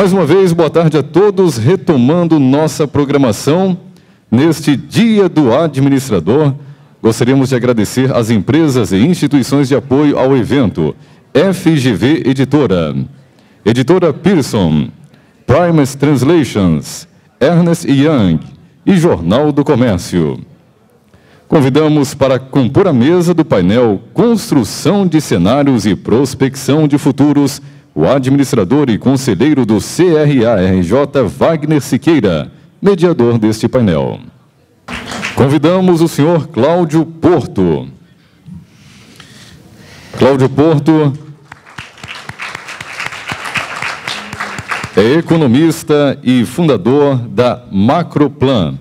Mais uma vez, boa tarde a todos, retomando nossa programação. Neste Dia do Administrador, gostaríamos de agradecer às empresas e instituições de apoio ao evento. FGV Editora, Editora Pearson, Primus Translations, Ernst Young e Jornal do Comércio. Convidamos para compor a mesa do painel Construção de Cenários e Prospecção de Futuros o administrador e conselheiro do CRA-RJ, Wagner Siqueira, mediador deste painel. Convidamos o senhor Cláudio Porto. Cláudio Porto é economista e fundador da Macroplan.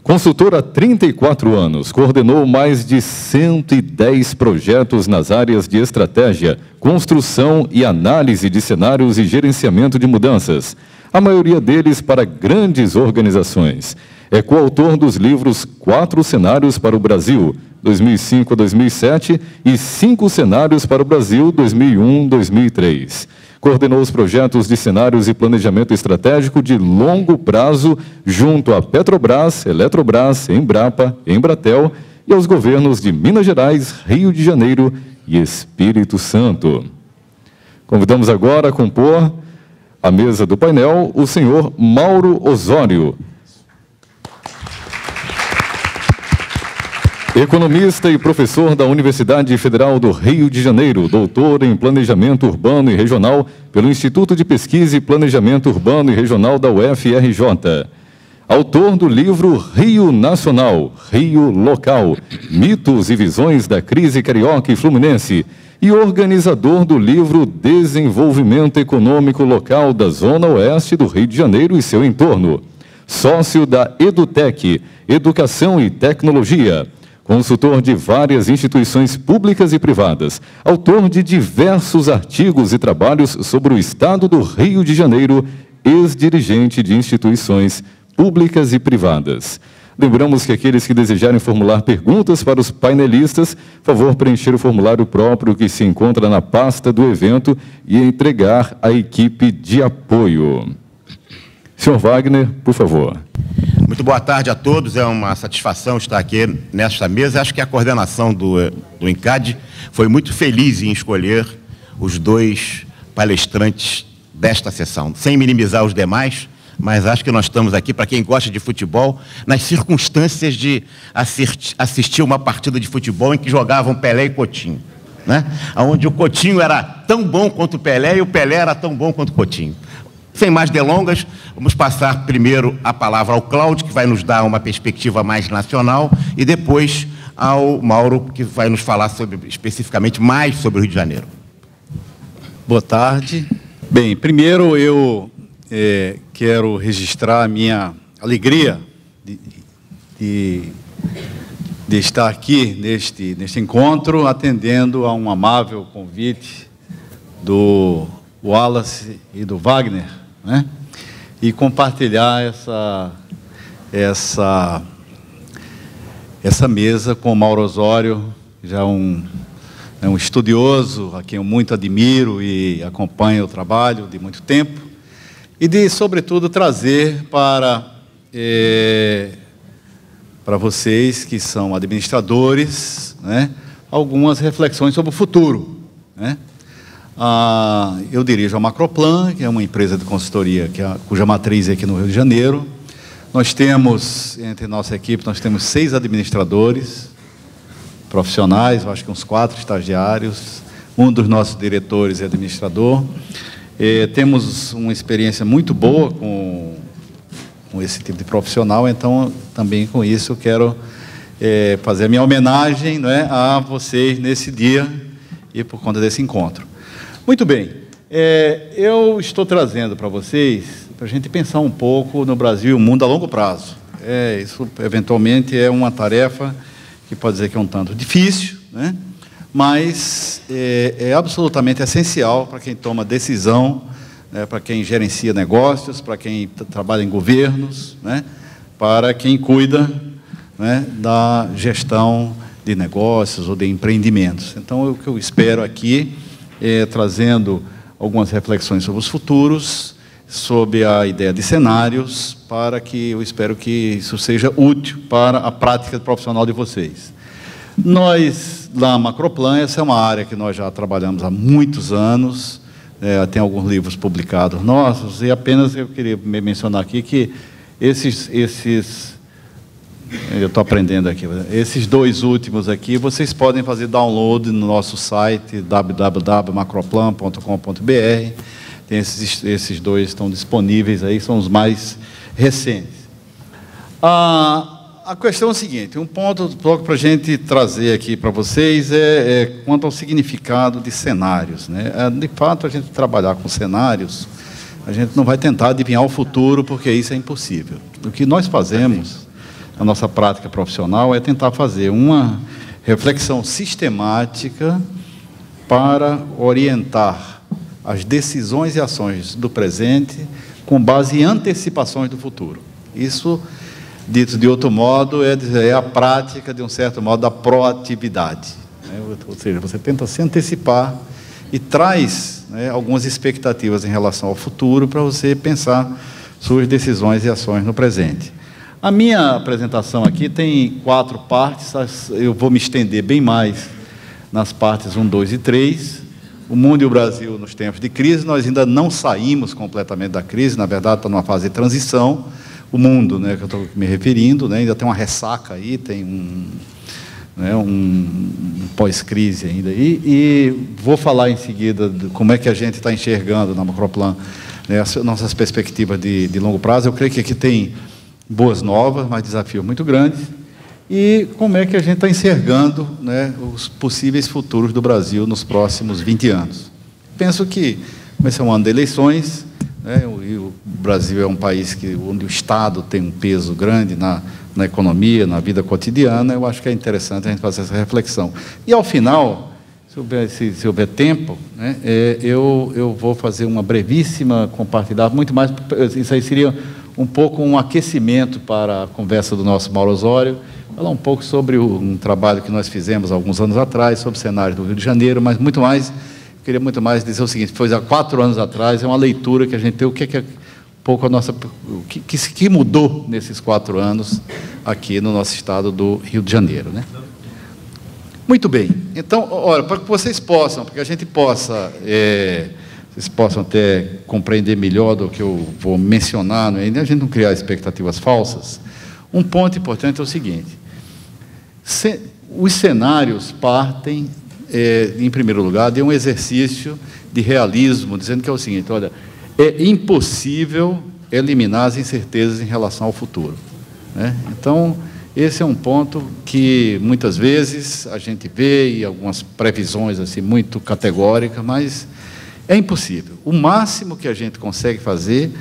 Consultor há 34 anos, coordenou mais de 110 projetos nas áreas de estratégia, construção e análise de cenários e gerenciamento de mudanças, a maioria deles para grandes organizações. É coautor dos livros 4 Cenários para o Brasil, 2005 a 2007, e 5 Cenários para o Brasil, 2001-2003. Coordenou os projetos de cenários e planejamento estratégico de longo prazo junto à Petrobras, Eletrobras, Embrapa, Embratel e aos governos de Minas Gerais, Rio de Janeiro e Espírito Santo. Convidamos agora a compor a mesa do painel o senhor Mauro Osório, economista e professor da Universidade Federal do Rio de Janeiro, doutor em Planejamento Urbano e Regional pelo Instituto de Pesquisa e Planejamento Urbano e Regional da UFRJ. Autor do livro Rio Nacional, Rio Local, Mitos e Visões da Crise Carioca e Fluminense, e organizador do livro Desenvolvimento Econômico Local da Zona Oeste do Rio de Janeiro e seu entorno. Sócio da EduTech, Educação e Tecnologia. Consultor de várias instituições públicas e privadas, autor de diversos artigos e trabalhos sobre o Estado do Rio de Janeiro, ex-dirigente de instituições públicas e privadas. Lembramos que aqueles que desejarem formular perguntas para os painelistas, favor preencher o formulário próprio que se encontra na pasta do evento e entregar à equipe de apoio. Senhor Wagner, por favor. Muito boa tarde a todos, é uma satisfação estar aqui nesta mesa. Acho que a coordenação do INCAD foi muito feliz em escolher os 2 palestrantes desta sessão, sem minimizar os demais, mas acho que nós estamos aqui, para quem gosta de futebol, nas circunstâncias de assistir uma partida de futebol em que jogavam Pelé e Coutinho, né? Onde o Coutinho era tão bom quanto o Pelé e o Pelé era tão bom quanto o Coutinho. Sem mais delongas, vamos passar primeiro a palavra ao Cláudio, que vai nos dar uma perspectiva mais nacional, e depois ao Mauro, que vai nos falar especificamente mais sobre o Rio de Janeiro. Boa tarde. Bem, primeiro eu quero registrar a minha alegria de estar aqui neste encontro, atendendo a um amável convite do Wallace e do Wagner, né? E compartilhar essa mesa com o Mauro Osório, já um estudioso, a quem eu muito admiro e acompanho o trabalho de muito tempo, e de, sobretudo, trazer para vocês, que são administradores, né, algumas reflexões sobre o futuro, né? Eu dirijo a Macroplan, que é uma empresa de consultoria cuja matriz é aqui no Rio de Janeiro. Nós temos, entre nossa equipe, nós temos 6 administradores profissionais, eu acho que uns 4 estagiários, um dos nossos diretores é administrador. Temos uma experiência muito boa com esse tipo de profissional, então também com isso eu quero fazer a minha homenagem, né, a vocês nesse dia e por conta desse encontro. Muito bem, eu estou trazendo para vocês, para a gente pensar um pouco no Brasil e o mundo a longo prazo. Isso, eventualmente, é uma tarefa que pode dizer que é um tanto difícil, né? Mas é absolutamente essencial para quem toma decisão, né? Para quem gerencia negócios, para quem trabalha em governos, né? Para quem cuida, né, da gestão de negócios ou de empreendimentos. Então, o que eu espero aqui, trazendo algumas reflexões sobre os futuros, sob a ideia de cenários, para que eu espero que isso seja útil para a prática profissional de vocês. Nós, lá na Macroplan, essa é uma área que nós já trabalhamos há muitos anos, tem alguns livros publicados nossos, e apenas eu queria mencionar aqui que eu estou aprendendo aqui, esses dois últimos aqui, vocês podem fazer download no nosso site, www.macroplan.com.br. Esses dois estão disponíveis aí, são os mais recentes. A questão é o seguinte, um ponto para a gente trazer aqui para vocês é quanto ao significado de cenários, né? De fato, a gente trabalhar com cenários, a gente não vai tentar adivinhar o futuro, porque isso é impossível. O que nós fazemos, a nossa prática profissional, é tentar fazer uma reflexão sistemática para orientar as decisões e ações do presente com base em antecipações do futuro. Isso, dito de outro modo, é a prática, de um certo modo, da proatividade, né? Ou seja, você tenta se antecipar e traz, né, algumas expectativas em relação ao futuro para você pensar suas decisões e ações no presente. A minha apresentação aqui tem 4 partes, eu vou me estender bem mais nas partes 1, 2 e 3. O mundo e o Brasil nos tempos de crise, nós ainda não saímos completamente da crise, na verdade está numa fase de transição. O mundo, né, que eu estou me referindo, né, ainda tem uma ressaca aí, tem um pós-crise ainda. E vou falar em seguida de como é que a gente está enxergando na Macroplan, né, as nossas perspectivas de longo prazo. Eu creio que aqui tem boas novas, mas desafios muito grandes. E como é que a gente está enxergando, né, os possíveis futuros do Brasil nos próximos 20 anos. Penso que esse é um ano de eleições, né, e o Brasil é um país onde o Estado tem um peso grande na economia, na vida cotidiana. Eu acho que é interessante a gente fazer essa reflexão. E, ao final, se houver tempo, né, eu vou fazer uma brevíssima compartilhar, muito mais, isso aí seria um pouco um aquecimento para a conversa do nosso Mauro Osório, falar um pouco sobre um trabalho que nós fizemos alguns anos atrás, sobre o cenário do Rio de Janeiro, mas muito mais, eu queria muito mais dizer o seguinte, foi há 4 anos atrás, é uma leitura que a gente tem, o que é um pouco a nossa, o que mudou nesses 4 anos aqui no nosso estado do Rio de Janeiro, né? Muito bem, então, olha, para que vocês possam, para que a gente possa, vocês possam até compreender melhor do que eu vou mencionar, né? A gente não criar expectativas falsas, um ponto importante é o seguinte, os cenários partem, em primeiro lugar, de um exercício de realismo, dizendo que é o seguinte, olha, é impossível eliminar as incertezas em relação ao futuro, né? Então, esse é um ponto que, muitas vezes, a gente vê e algumas previsões assim, muito categóricas, mas é impossível. O máximo que a gente consegue fazer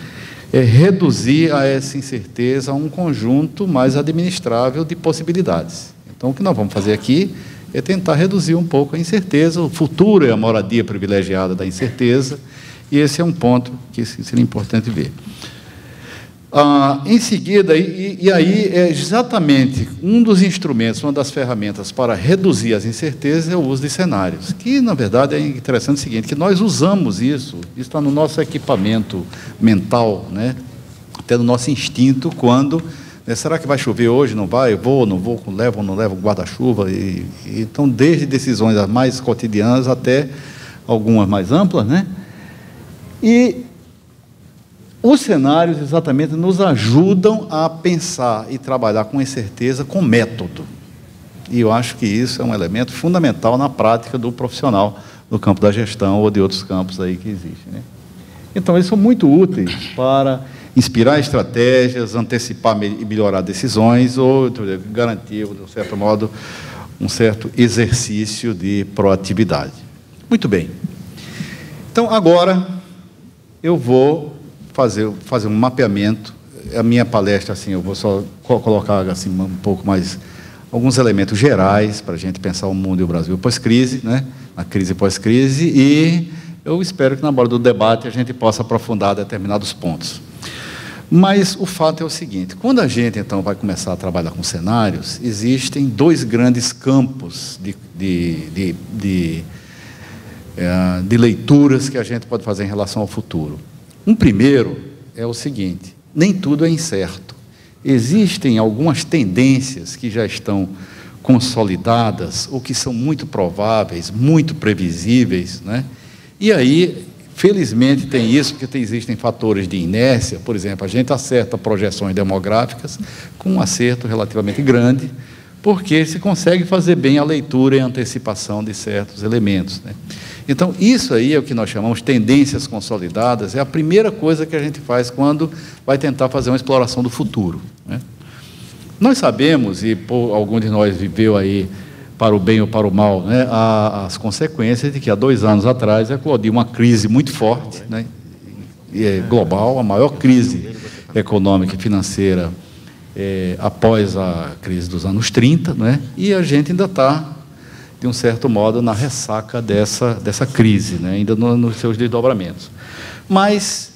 é reduzir a essa incerteza a um conjunto mais administrável de possibilidades. Então, o que nós vamos fazer aqui é tentar reduzir um pouco a incerteza. O futuro é a moradia privilegiada da incerteza, e esse é um ponto que seria importante ver. Em seguida, e aí é exatamente um dos instrumentos, uma das ferramentas para reduzir as incertezas é o uso de cenários, que, na verdade, é interessante o seguinte, que nós usamos isso está no nosso equipamento mental, né? Até no nosso instinto, quando, né, será que vai chover hoje? Não vai? Eu vou, não vou, levo ou não levo guarda-chuva? Então, desde decisões mais cotidianas até algumas mais amplas, né? E os cenários, exatamente, nos ajudam a pensar e trabalhar com incerteza com método. E eu acho que isso é um elemento fundamental na prática do profissional no campo da gestão ou de outros campos aí que existem, né? Então, eles são muito úteis para inspirar estratégias, antecipar e melhorar decisões ou garantir, de um certo modo, um certo exercício de proatividade. Muito bem. Então, agora, eu vou fazer um mapeamento. A minha palestra, assim, eu vou só colocar assim, um pouco mais, alguns elementos gerais para a gente pensar o mundo e o Brasil pós-crise, né? A crise pós-crise, e eu espero que na hora do debate a gente possa aprofundar determinados pontos. Mas o fato é o seguinte, quando a gente, então, vai começar a trabalhar com cenários, existem 2 grandes campos de leituras que a gente pode fazer em relação ao futuro. Um primeiro é o seguinte: nem tudo é incerto. Existem algumas tendências que já estão consolidadas, ou que são muito prováveis, muito previsíveis, né? E aí, felizmente, tem isso, porque existem fatores de inércia. Por exemplo, a gente acerta projeções demográficas com um acerto relativamente grande, porque se consegue fazer bem a leitura e a antecipação de certos elementos, né? Então, isso aí é o que nós chamamos de tendências consolidadas, é a primeira coisa que a gente faz quando vai tentar fazer uma exploração do futuro, né? Nós sabemos, e algum de nós viveu aí, para o bem ou para o mal, né, as consequências de que há 2 anos atrás eclodiu uma crise muito forte, né, global, a maior crise econômica e financeira após a crise dos anos 30, né, e a gente ainda está, de um certo modo, na ressaca dessa crise, né, ainda nos seus desdobramentos. Mas,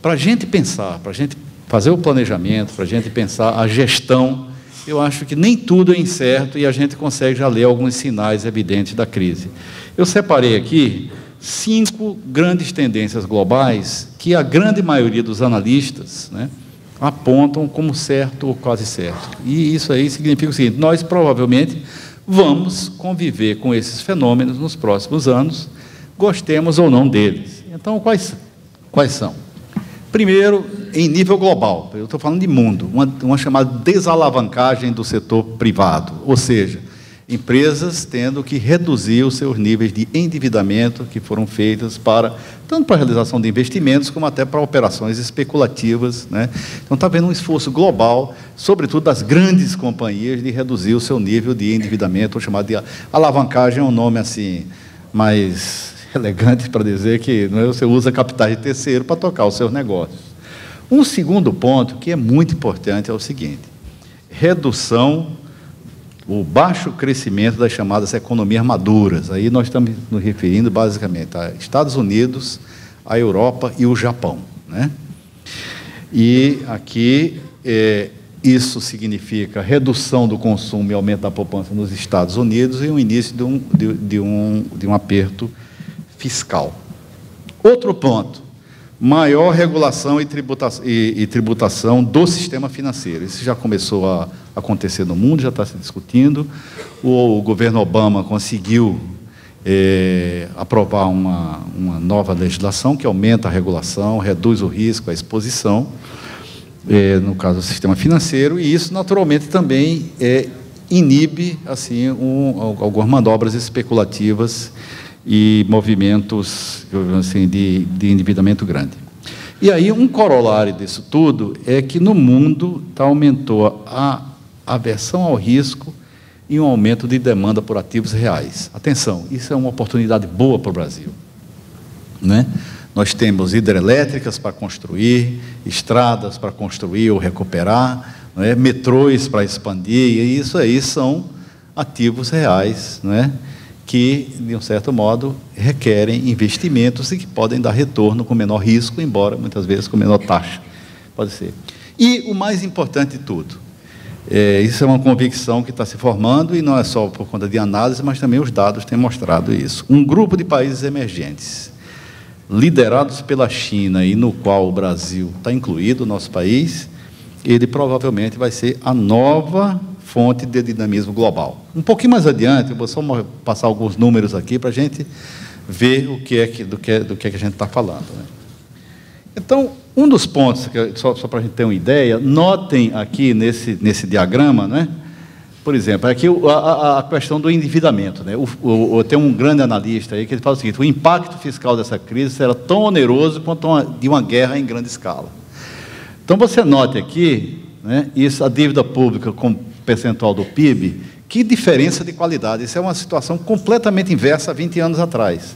para a gente pensar, para a gente fazer o planejamento, para a gente pensar a gestão, eu acho que nem tudo é incerto e a gente consegue já ler alguns sinais evidentes da crise. Eu separei aqui 5 grandes tendências globais que a grande maioria dos analistas, né, apontam como certo ou quase certo. E isso aí significa o seguinte: nós provavelmente vamos conviver com esses fenômenos nos próximos anos, gostemos ou não deles. Então, quais são? Primeiro, em nível global, eu estou falando de mundo, uma chamada desalavancagem do setor privado, ou seja, empresas tendo que reduzir os seus níveis de endividamento que foram feitos tanto para a realização de investimentos, como até para operações especulativas, né? Então, está havendo um esforço global, sobretudo das grandes companhias, de reduzir o seu nível de endividamento, ou chamado de alavancagem, é um nome assim mais elegante para dizer que, não é, você usa capitais de terceiro para tocar os seus negócios. Um segundo ponto, que é muito importante, é o seguinte: o baixo crescimento das chamadas economias maduras. Aí nós estamos nos referindo basicamente a Estados Unidos, a Europa e o Japão, né? E aqui isso significa redução do consumo e aumento da poupança nos Estados Unidos e o início de um aperto fiscal. Outro ponto: maior regulação e tributação do sistema financeiro. Isso já começou a acontecer no mundo, já está se discutindo. O governo Obama conseguiu aprovar uma nova legislação que aumenta a regulação, reduz o risco, a exposição, no caso do sistema financeiro, e isso naturalmente também inibe assim, algumas manobras especulativas e movimentos assim, de endividamento grande. E aí, um corolário disso tudo é que no mundo aumentou a aversão ao risco e um aumento de demanda por ativos reais. Atenção, isso é uma oportunidade boa para o Brasil, né? Nós temos hidrelétricas para construir, estradas para construir ou recuperar, né? Metrôs para expandir, e isso aí são ativos reais, né? Que, de um certo modo, requerem investimentos e que podem dar retorno com menor risco, embora muitas vezes com menor taxa. Pode ser. E o mais importante de tudo, isso é uma convicção que está se formando, e não é só por conta de análise, mas também os dados têm mostrado isso. Um grupo de países emergentes, liderados pela China e no qual o Brasil está incluído, o nosso país, ele provavelmente vai ser a nova fonte de dinamismo global. Um pouquinho mais adiante, eu vou só passar alguns números aqui para a gente ver do que a gente está falando, né? Então, um dos pontos, só para a gente ter uma ideia, notem aqui nesse diagrama, né? Por exemplo, aqui a questão do endividamento, né? Tem um grande analista aí que ele fala o seguinte: o impacto fiscal dessa crise será tão oneroso quanto de uma guerra em grande escala. Então, você note aqui, né, isso, a dívida pública como percentual do PIB, que diferença de qualidade. Isso é uma situação completamente inversa a 20 anos atrás.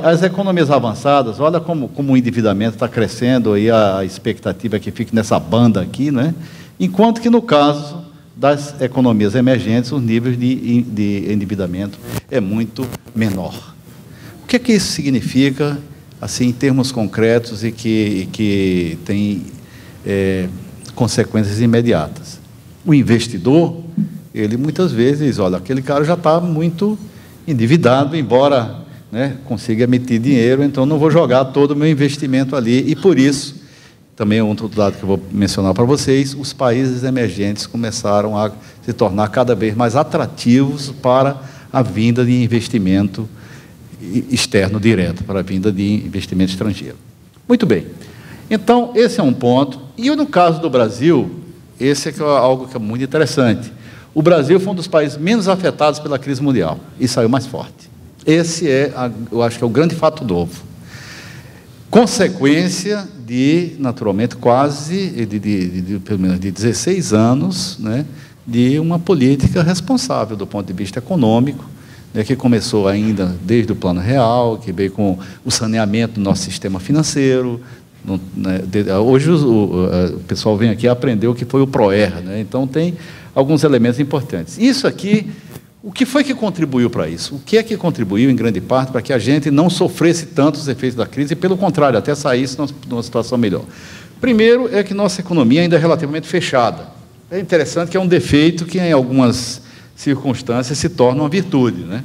As economias avançadas, olha como o endividamento está crescendo, aí a expectativa é que fique nessa banda aqui, né? Enquanto que, no caso das economias emergentes, os níveis de endividamento é muito menor. O que é que isso significa, assim, em termos concretos e que tem consequências imediatas? O investidor, ele muitas vezes, olha, aquele cara já está muito endividado, embora né, consiga emitir dinheiro, então não vou jogar todo o meu investimento ali. E por isso, também é outro dado que eu vou mencionar para vocês, os países emergentes começaram a se tornar cada vez mais atrativos para a vinda de investimento externo direto, para a vinda de investimento estrangeiro. Muito bem. Então, esse é um ponto. E no caso do Brasil, esse é algo que é muito interessante. O Brasil foi um dos países menos afetados pela crise mundial e saiu mais forte. Esse é, eu acho que é o grande fato novo. Consequência de, naturalmente, quase, pelo menos de 16 anos, né, de uma política responsável do ponto de vista econômico, né, que começou ainda desde o Plano Real, que veio com o saneamento do nosso sistema financeiro. Hoje o pessoal vem aqui aprender o que foi o PROER, né? Então tem alguns elementos importantes. Isso aqui, o que foi que contribuiu para isso? O que é que contribuiu, em grande parte, para que a gente não sofresse tanto os efeitos da crise e, pelo contrário, até saísse numa situação melhor? Primeiro é que nossa economia ainda é relativamente fechada. É interessante que é um defeito que, em algumas circunstâncias, se torna uma virtude, né?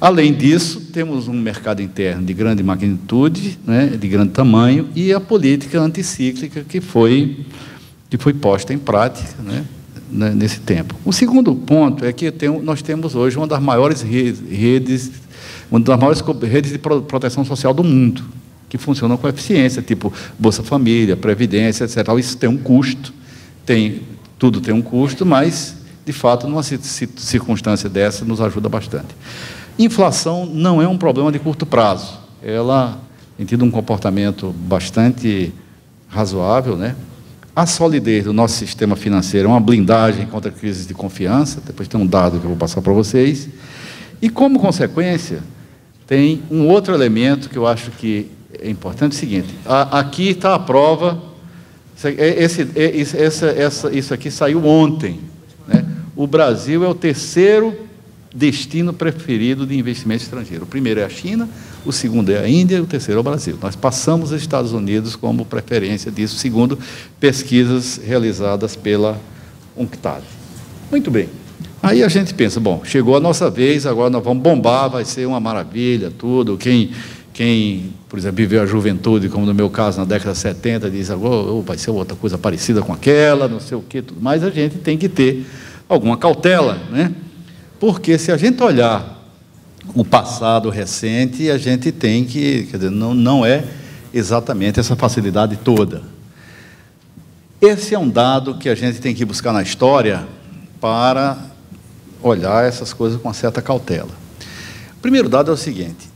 Além disso, temos um mercado interno de grande magnitude, né, de grande tamanho, e a política anticíclica que foi posta em prática, né, nesse tempo. O segundo ponto é que nós temos hoje uma das maiores redes de proteção social do mundo, que funcionam com eficiência, tipo Bolsa Família, Previdência, etc. Isso tem um custo, tudo tem um custo, mas, de fato, numa circunstância dessa, nos ajuda bastante. Inflação não é um problema de curto prazo. Ela tem tido um comportamento bastante razoável, né? A solidez do nosso sistema financeiro é uma blindagem contra crises de confiança. Depois tem um dado que eu vou passar para vocês. E, como consequência, tem um outro elemento que eu acho que é importante, é o seguinte: aqui está a prova. Isso aqui saiu ontem, né? O Brasil é o terceiro destino preferido de investimento estrangeiro. O primeiro é a China, o segundo é a Índia e o terceiro é o Brasil. Nós passamos os Estados Unidos como preferência disso, segundo pesquisas realizadas pela UNCTAD. Muito bem. Aí a gente pensa, bom, chegou a nossa vez, agora nós vamos bombar, vai ser uma maravilha, tudo. Quem, por exemplo, viveu a juventude, como no meu caso, na década de 70, diz, agora vai ser outra coisa parecida com aquela, não sei o quê, tudo. Mas a gente tem que ter alguma cautela, né? Porque se a gente olhar o passado recente, a gente tem que, quer dizer, não é exatamente essa facilidade toda. Esse é um dado que a gente tem que buscar na história para olhar essas coisas com uma certa cautela. O primeiro dado é o seguinte: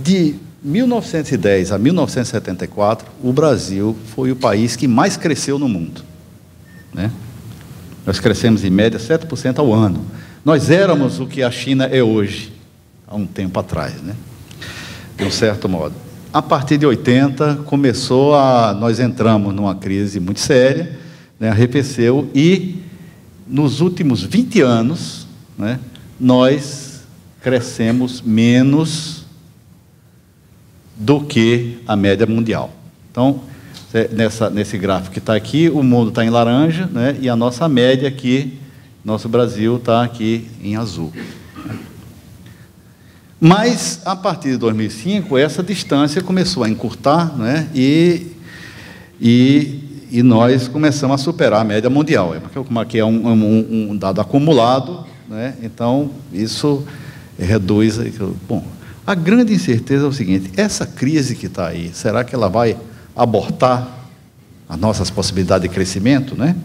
de 1910 a 1974, o Brasil foi o país que mais cresceu no mundo, né? Nós crescemos, em média, 7% ao ano. Nós éramos o que a China é hoje, há um tempo atrás, né? De um certo modo. A partir de 80, nós entramos numa crise muito séria, né, arrefeceu, e nos últimos 20 anos, né, nós crescemos menos do que a média mundial. Então, nesse gráfico que está aqui, o mundo está em laranja, né, e a nossa média aqui, nosso Brasil, está aqui em azul. Mas, a partir de 2005, essa distância começou a encurtar, né, e nós começamos a superar a média mundial. Como aqui é um dado acumulado, né, então isso reduz. Bom, a grande incerteza é o seguinte: essa crise que está aí, será que ela vai abortar as nossas possibilidades de crescimento, né?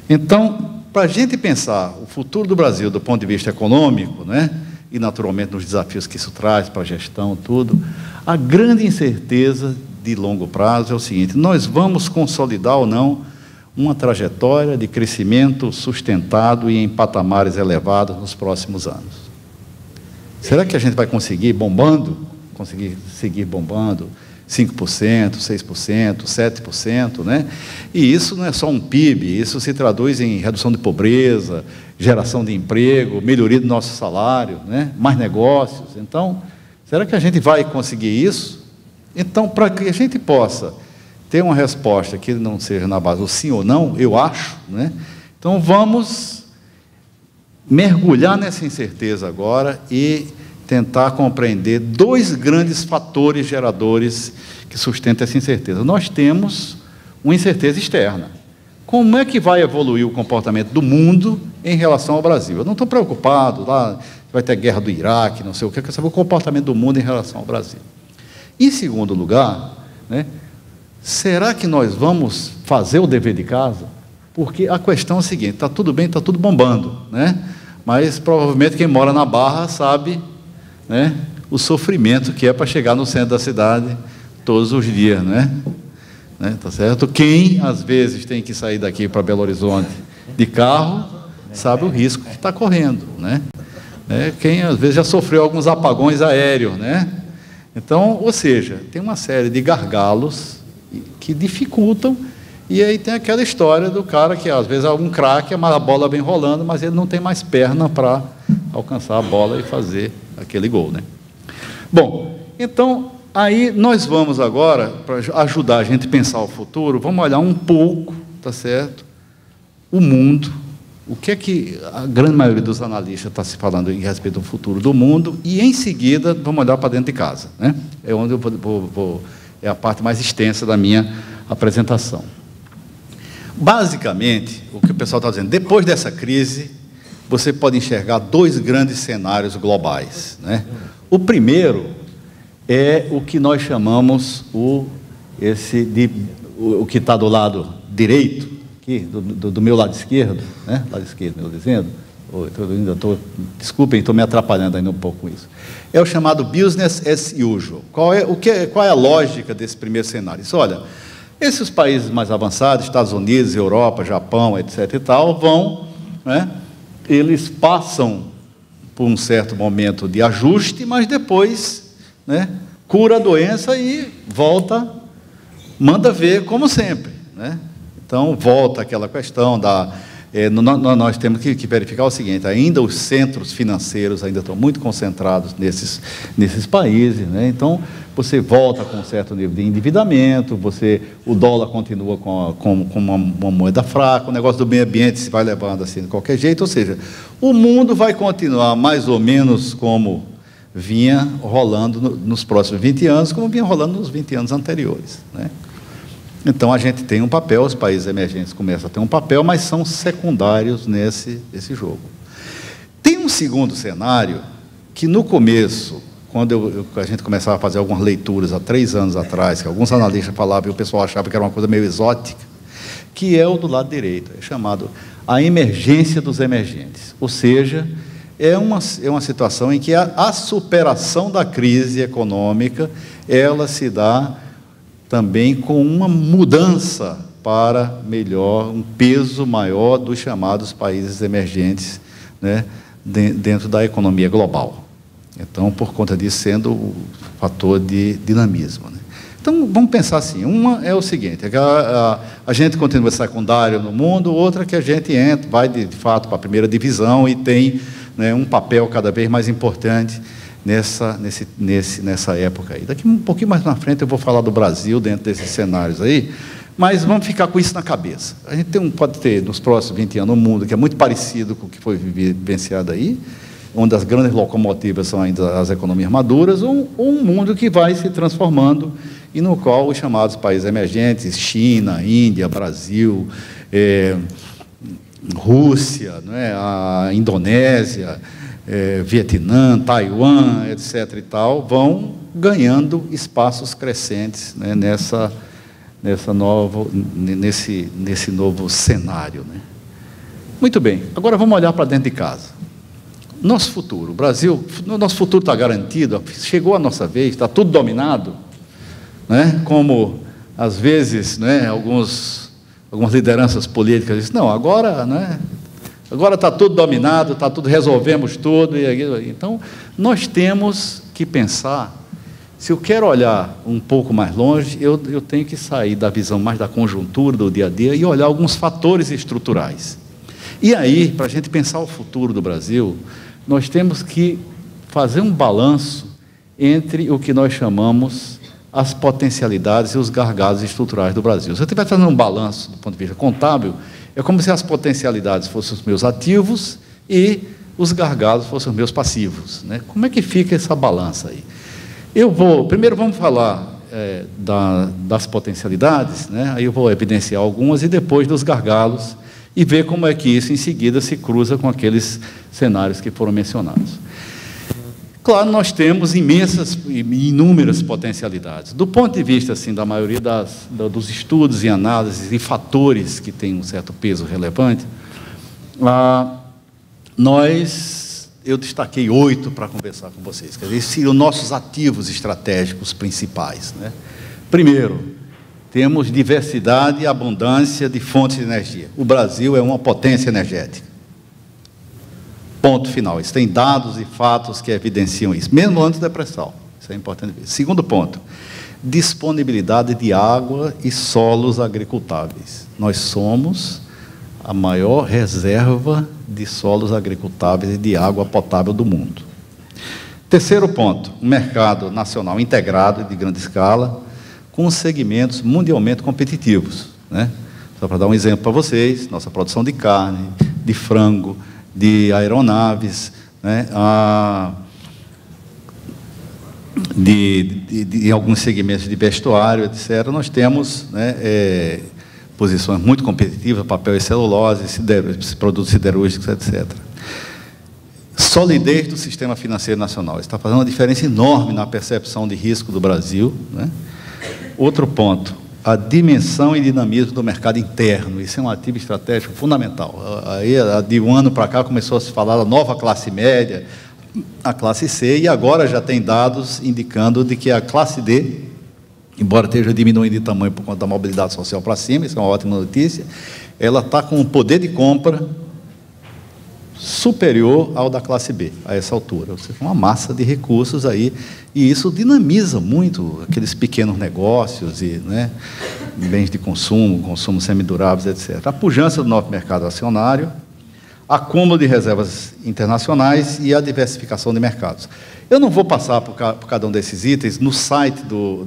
Então, para a gente pensar o futuro do Brasil do ponto de vista econômico, né, e naturalmente nos desafios que isso traz para a gestão, tudo, a grande incerteza de longo prazo é o seguinte: nós vamos consolidar ou não uma trajetória de crescimento sustentado e em patamares elevados nos próximos anos. Será que a gente vai conseguir seguir bombando 5%, 6%, 7%, né? E isso não é só um PIB, isso se traduz em redução de pobreza, geração de emprego, melhoria do nosso salário, né? Mais negócios. Então, será que a gente vai conseguir isso? Então, para que a gente possa ter uma resposta que não seja na base do sim ou não, eu acho, né? Então, vamos mergulhar nessa incerteza agora e tentar compreender dois grandes fatores geradores que sustentam essa incerteza. Nós temos uma incerteza externa. Como é que vai evoluir o comportamento do mundo em relação ao Brasil? Eu não estou preocupado, lá vai ter guerra do Iraque, não sei o que, eu quero saber o comportamento do mundo em relação ao Brasil. Em segundo lugar, né, será que nós vamos fazer o dever de casa? Porque a questão é a seguinte, está tudo bem, está tudo bombando, né? Mas provavelmente quem mora na Barra sabe, né, o sofrimento que é para chegar no centro da cidade todos os dias, né? Tá certo? Quem às vezes tem que sair daqui para Belo Horizonte de carro sabe o risco que está correndo, né? Quem às vezes já sofreu alguns apagões aéreos, né? Então, ou seja, tem uma série de gargalos que dificultam, e aí tem aquela história do cara que às vezes é um craque, mas a bola vem rolando, mas ele não tem mais perna para alcançar a bola e fazer aquele gol, né? Bom, então, aí nós vamos agora, para ajudar a gente a pensar o futuro, vamos olhar um pouco, tá certo? O mundo, o que é que a grande maioria dos analistas está se falando em respeito ao futuro do mundo, e em seguida vamos olhar para dentro de casa, né? É onde eu é a parte mais extensa da minha apresentação. Basicamente, o que o pessoal está dizendo, depois dessa crise, você pode enxergar dois grandes cenários globais, né? O primeiro é o que nós chamamos o que está do lado direito, aqui, do meu lado esquerdo, né? Lado esquerdo, eu dizendo. Desculpem, estou me atrapalhando ainda um pouco com isso. É o chamado business as usual. Qual é a lógica desse primeiro cenário? Isso, olha, esses países mais avançados, Estados Unidos, Europa, Japão, etc. e tal, vão, né, eles passam por um certo momento de ajuste, mas depois, né, cura a doença e volta, manda ver como sempre, né? Então, volta aquela questão da... nós temos que verificar o seguinte, ainda os centros financeiros ainda estão muito concentrados nesses países, né? Então, você volta com um certo nível de endividamento, o dólar continua com uma moeda fraca, o negócio do meio ambiente se vai levando assim de qualquer jeito, ou seja, o mundo vai continuar mais ou menos como vinha rolando nos próximos 20 anos, como vinha rolando nos 20 anos anteriores, né? Então, a gente tem um papel, os países emergentes começam a ter um papel, mas são secundários nesse jogo. Tem um segundo cenário que, no começo, quando a gente começava a fazer algumas leituras há 3 anos atrás, que alguns analistas falavam e o pessoal achava que era uma coisa meio exótica, que é o do lado direito, é chamado a emergência dos emergentes. Ou seja, é uma situação em que a superação da crise econômica, ela se dá também com uma mudança para melhor, um peso maior dos chamados países emergentes, né, dentro da economia global. Então, por conta disso, sendo o fator de dinamismo, né? Então, vamos pensar assim, uma é o seguinte, é que a gente continua secundário no mundo, outra que a gente vai de fato para a primeira divisão e tem, né, um papel cada vez mais importante nessa época aí. Daqui um pouquinho mais na frente eu vou falar do Brasil dentro desses cenários aí, mas vamos ficar com isso na cabeça. A gente pode ter nos próximos 20 anos um mundo que é muito parecido com o que foi vivenciado aí, onde as grandes locomotivas são ainda as economias maduras, ou um mundo que vai se transformando e no qual os chamados países emergentes, China, Índia, Brasil, Rússia, né, a Indonésia, Vietnã, Taiwan, etc. e tal, vão ganhando espaços crescentes, né, nesse novo cenário, né? Muito bem, agora vamos olhar para dentro de casa. Nosso futuro, o Brasil, nosso futuro está garantido, chegou a nossa vez, está tudo dominado, né? Como, às vezes, né, algumas lideranças políticas dizem, não, agora, né, agora está tudo dominado, está tudo, resolvemos tudo. Então, nós temos que pensar, se eu quero olhar um pouco mais longe, eu tenho que sair da visão mais da conjuntura, do dia a dia, e olhar alguns fatores estruturais. E aí, para a gente pensar o futuro do Brasil, nós temos que fazer um balanço entre o que nós chamamos as potencialidades e os gargalos estruturais do Brasil. Se eu estiver fazendo um balanço do ponto de vista contábil, é como se as potencialidades fossem os meus ativos e os gargalos fossem os meus passivos, né? Como é que fica essa balança aí? Primeiro vamos falar das potencialidades, né? Aí eu vou evidenciar algumas e depois dos gargalos e ver como é que isso em seguida se cruza com aqueles cenários que foram mencionados. Claro, nós temos imensas e inúmeras potencialidades. Do ponto de vista assim, da maioria dos estudos e análises e fatores que têm um certo peso relevante, eu destaquei 8 para conversar com vocês. Quer dizer, esses seriam nossos ativos estratégicos principais, né? Primeiro, temos diversidade e abundância de fontes de energia. O Brasil é uma potência energética. Ponto final. Isso tem dados e fatos que evidenciam isso, mesmo antes da pré-sal. Isso é importante ver. Segundo ponto, disponibilidade de água e solos agricultáveis. Nós somos a maior reserva de solos agricultáveis e de água potável do mundo. Terceiro ponto, um mercado nacional integrado de grande escala, com segmentos mundialmente competitivos, né? Só para dar um exemplo para vocês, nossa produção de carne, de frango, de aeronaves, né? De alguns segmentos de vestuário, etc., nós temos, né, posições muito competitivas, papel e celulose, produtos siderúrgicos, etc. Solidez do sistema financeiro nacional. Isso está fazendo uma diferença enorme na percepção de risco do Brasil, né? Outro ponto, a dimensão e dinamismo do mercado interno. Isso é um ativo estratégico fundamental. Aí, de um ano para cá, começou a se falar da nova classe média, a classe C, e agora já tem dados indicando de que a classe D, embora esteja diminuindo de tamanho por conta da mobilidade social para cima, isso é uma ótima notícia, ela está com um poder de compra superior ao da classe B, a essa altura. Ou seja, uma massa de recursos aí, e isso dinamiza muito aqueles pequenos negócios, e, né, bens de consumo semiduráveis, etc. A pujança do novo mercado acionário, acúmulo de reservas internacionais e a diversificação de mercados. Eu não vou passar por cada um desses itens. No site do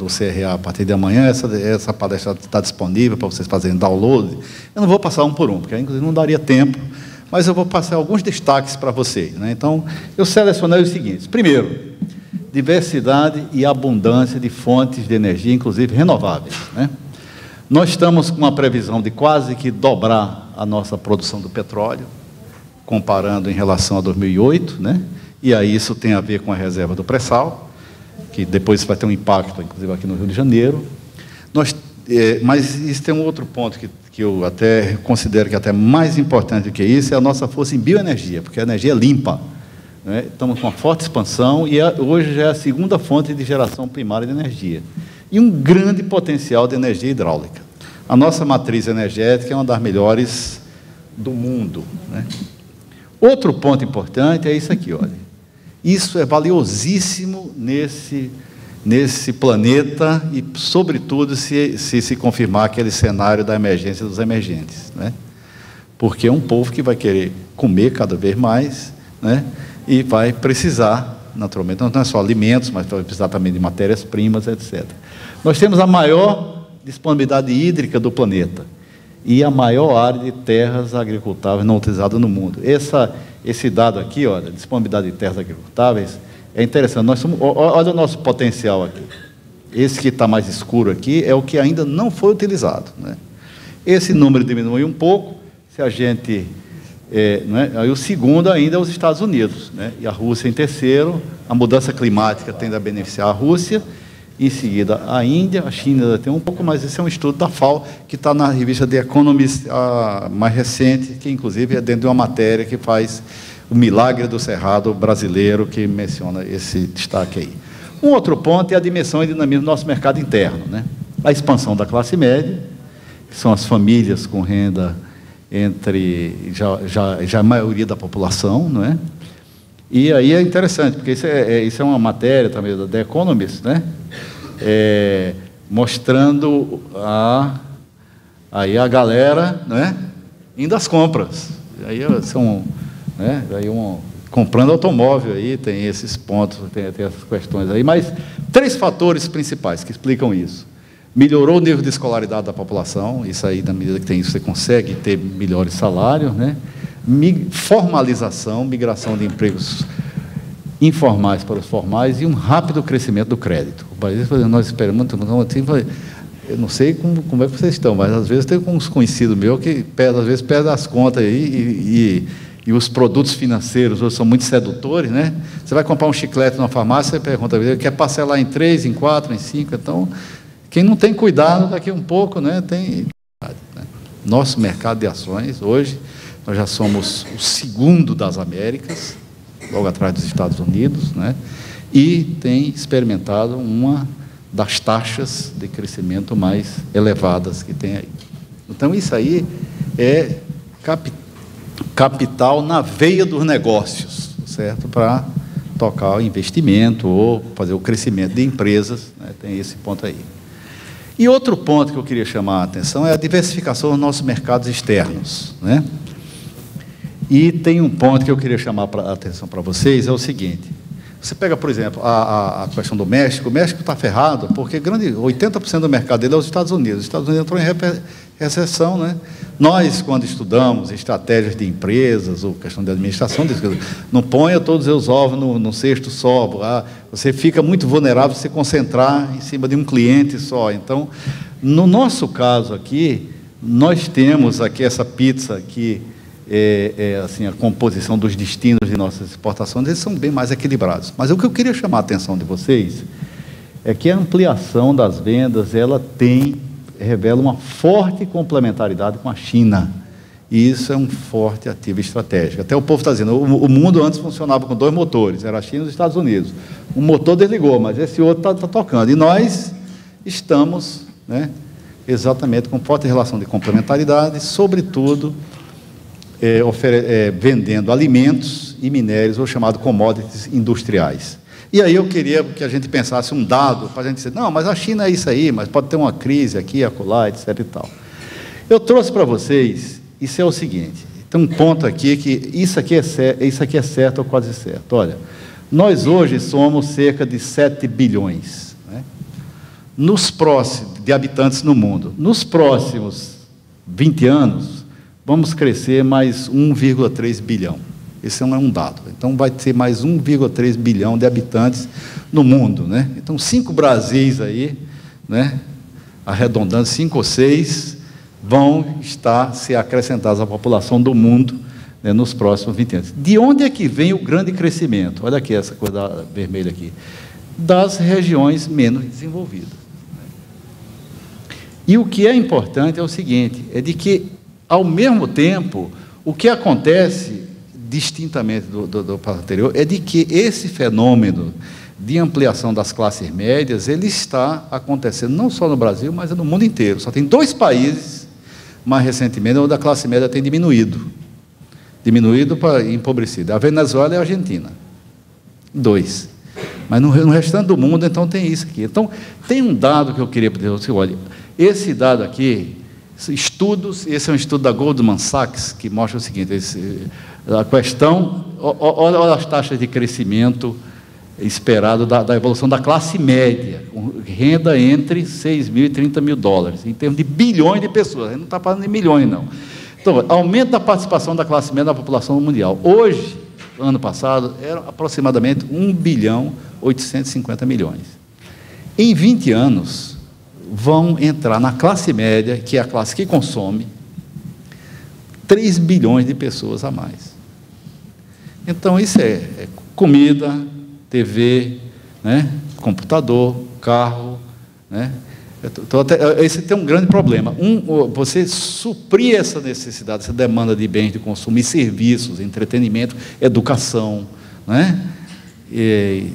CRA, a partir de amanhã, essa palestra está disponível para vocês fazerem download. Eu não vou passar um por um, porque inclusive não daria tempo, mas eu vou passar alguns destaques para vocês, né? Então, eu selecionei os seguintes. Primeiro, diversidade e abundância de fontes de energia, inclusive renováveis, né? Nós estamos com uma previsão de quase que dobrar a nossa produção do petróleo, comparando em relação a 2008, né? E aí isso tem a ver com a reserva do pré-sal, que depois vai ter um impacto, inclusive, aqui no Rio de Janeiro. Mas isso tem um outro ponto que eu até considero que é até mais importante do que isso, é a nossa força em bioenergia, porque a energia é limpa, né? Estamos com uma forte expansão e hoje já é a segunda fonte de geração primária de energia. E um grande potencial de energia hidráulica. A nossa matriz energética é uma das melhores do mundo, né? Outro ponto importante é isso aqui, olha. Isso é valiosíssimo nesse planeta e, sobretudo, se confirmar aquele cenário da emergência dos emergentes, né? Porque é um povo que vai querer comer cada vez mais, né? E vai precisar, naturalmente, não é só alimentos, mas vai precisar também de matérias-primas, etc. Nós temos a maior disponibilidade hídrica do planeta e a maior área de terras agricultáveis não utilizadas no mundo. Esse dado aqui, olha, disponibilidade de terras agricultáveis, é interessante. Olha o nosso potencial aqui. Esse que está mais escuro aqui é o que ainda não foi utilizado, né? Esse número diminui um pouco, se a gente... Aí o segundo ainda é os Estados Unidos, né? E a Rússia em terceiro. A mudança climática tende a beneficiar a Rússia. Em seguida, a Índia, a China ainda tem um pouco, mas esse é um estudo da FAO, que está na revista The Economist, mais recente, que inclusive é dentro de uma matéria que faz o milagre do cerrado brasileiro, que menciona esse destaque aí. Um outro ponto é a dimensão e dinamismo do nosso mercado interno, né? A expansão da classe média, que são as famílias com renda entre já a maioria da população, não é? E aí é interessante, porque isso é uma matéria também da The Economist, né? Mostrando aí a galera, né, indo às compras. Aí são, né, comprando automóvel, aí tem esses pontos, tem essas questões aí. Mas 3 fatores principais que explicam isso. Melhorou o nível de escolaridade da população, isso aí, na medida que tem isso, você consegue ter melhores salários, né? formalização, migração de empregos informais para os formais e um rápido crescimento do crédito. O país, nós esperamos, eu não sei como é que vocês estão, mas às vezes tem uns conhecidos meus que às vezes perdem as contas aí e os produtos financeiros hoje são muito sedutores, né? Você vai comprar um chiclete numa farmácia, você pergunta, quer parcelar em 3, em 4, em 5, então, quem não tem cuidado daqui um pouco, né, tem... Nosso mercado de ações, hoje, nós já somos o segundo das Américas, logo atrás dos Estados Unidos, né? E tem experimentado uma das taxas de crescimento mais elevadas que tem aí. Então, isso aí é capital na veia dos negócios, certo? Para tocar o investimento ou fazer o crescimento de empresas, né? Tem esse ponto aí. E outro ponto que eu queria chamar a atenção é a diversificação dos nossos mercados externos, né? E tem um ponto que eu queria chamar a atenção para vocês, é o seguinte: você pega, por exemplo, a questão do México. O México está ferrado porque 80% do mercado dele é os Estados Unidos. Os Estados Unidos entrou em recessão, né? Nós, quando estudamos estratégias de empresas ou questão de administração, não ponha todos os seus ovos no cesto só. Você fica muito vulnerável se concentrar em cima de um cliente só. Então, no nosso caso aqui, nós temos aqui essa pizza que assim, a composição dos destinos de nossas exportações, eles são bem mais equilibrados. Mas o que eu queria chamar a atenção de vocês é que a ampliação das vendas, ela revela uma forte complementaridade com a China. E isso é um forte ativo estratégico. Até o povo está dizendo, o mundo antes funcionava com 2 motores, era a China e os Estados Unidos. Um motor desligou, mas esse outro está tocando. E nós estamos, né, exatamente com forte relação de complementaridade, sobretudo vendendo alimentos e minérios, ou chamado commodities industriais. E aí eu queria que a gente pensasse um dado, para a gente dizer, não, mas a China é isso aí, mas pode ter uma crise aqui, acolá, etc. e tal. Eu trouxe para vocês, isso é o seguinte, tem um ponto aqui que isso aqui é certo ou quase certo. Olha, nós hoje somos cerca de 7 bilhões, né, de habitantes no mundo. Nos próximos 20 anos, vamos crescer mais 1,3 bilhão. Esse não é um dado. Então, vai ter mais 1,3 bilhão de habitantes no mundo, né? Então, 5 Brasis aí, né, arredondando, 5 ou 6, vão estar se acrescentados à população do mundo, né, nos próximos 20 anos. De onde é que vem o grande crescimento? Olha aqui, essa coisa vermelha aqui. Das regiões menos desenvolvidas. E o que é importante é o seguinte, é de que, ao mesmo tempo, o que acontece, distintamente do passo anterior, é de que esse fenômeno de ampliação das classes médias, ele está acontecendo não só no Brasil, mas no mundo inteiro. Só tem 2 países, mais recentemente, onde a classe média tem diminuído para empobrecida. A Venezuela e a Argentina. 2. Mas no restante do mundo, então, tem isso aqui. Então, tem um dado que eu queria dizer, você olha, esse dado aqui, estudos, esse é um estudo da Goldman Sachs, que mostra o seguinte, a questão, olha as taxas de crescimento esperado da evolução da classe média, com renda entre 6 mil e 30 mil dólares, em termos de bilhões de pessoas, a gente não está falando de milhões, não. Então, aumento da participação da classe média na população mundial. Hoje, ano passado, era aproximadamente 1 bilhão 850 milhões. Em 20 anos, vão entrar na classe média, que é a classe que consome, 3 bilhões de pessoas a mais. Então, isso é comida, TV, né, computador, carro, né? Esse tem um grande problema. Você suprir essa necessidade, essa demanda de bens de consumo e serviços, entretenimento, educação, né? E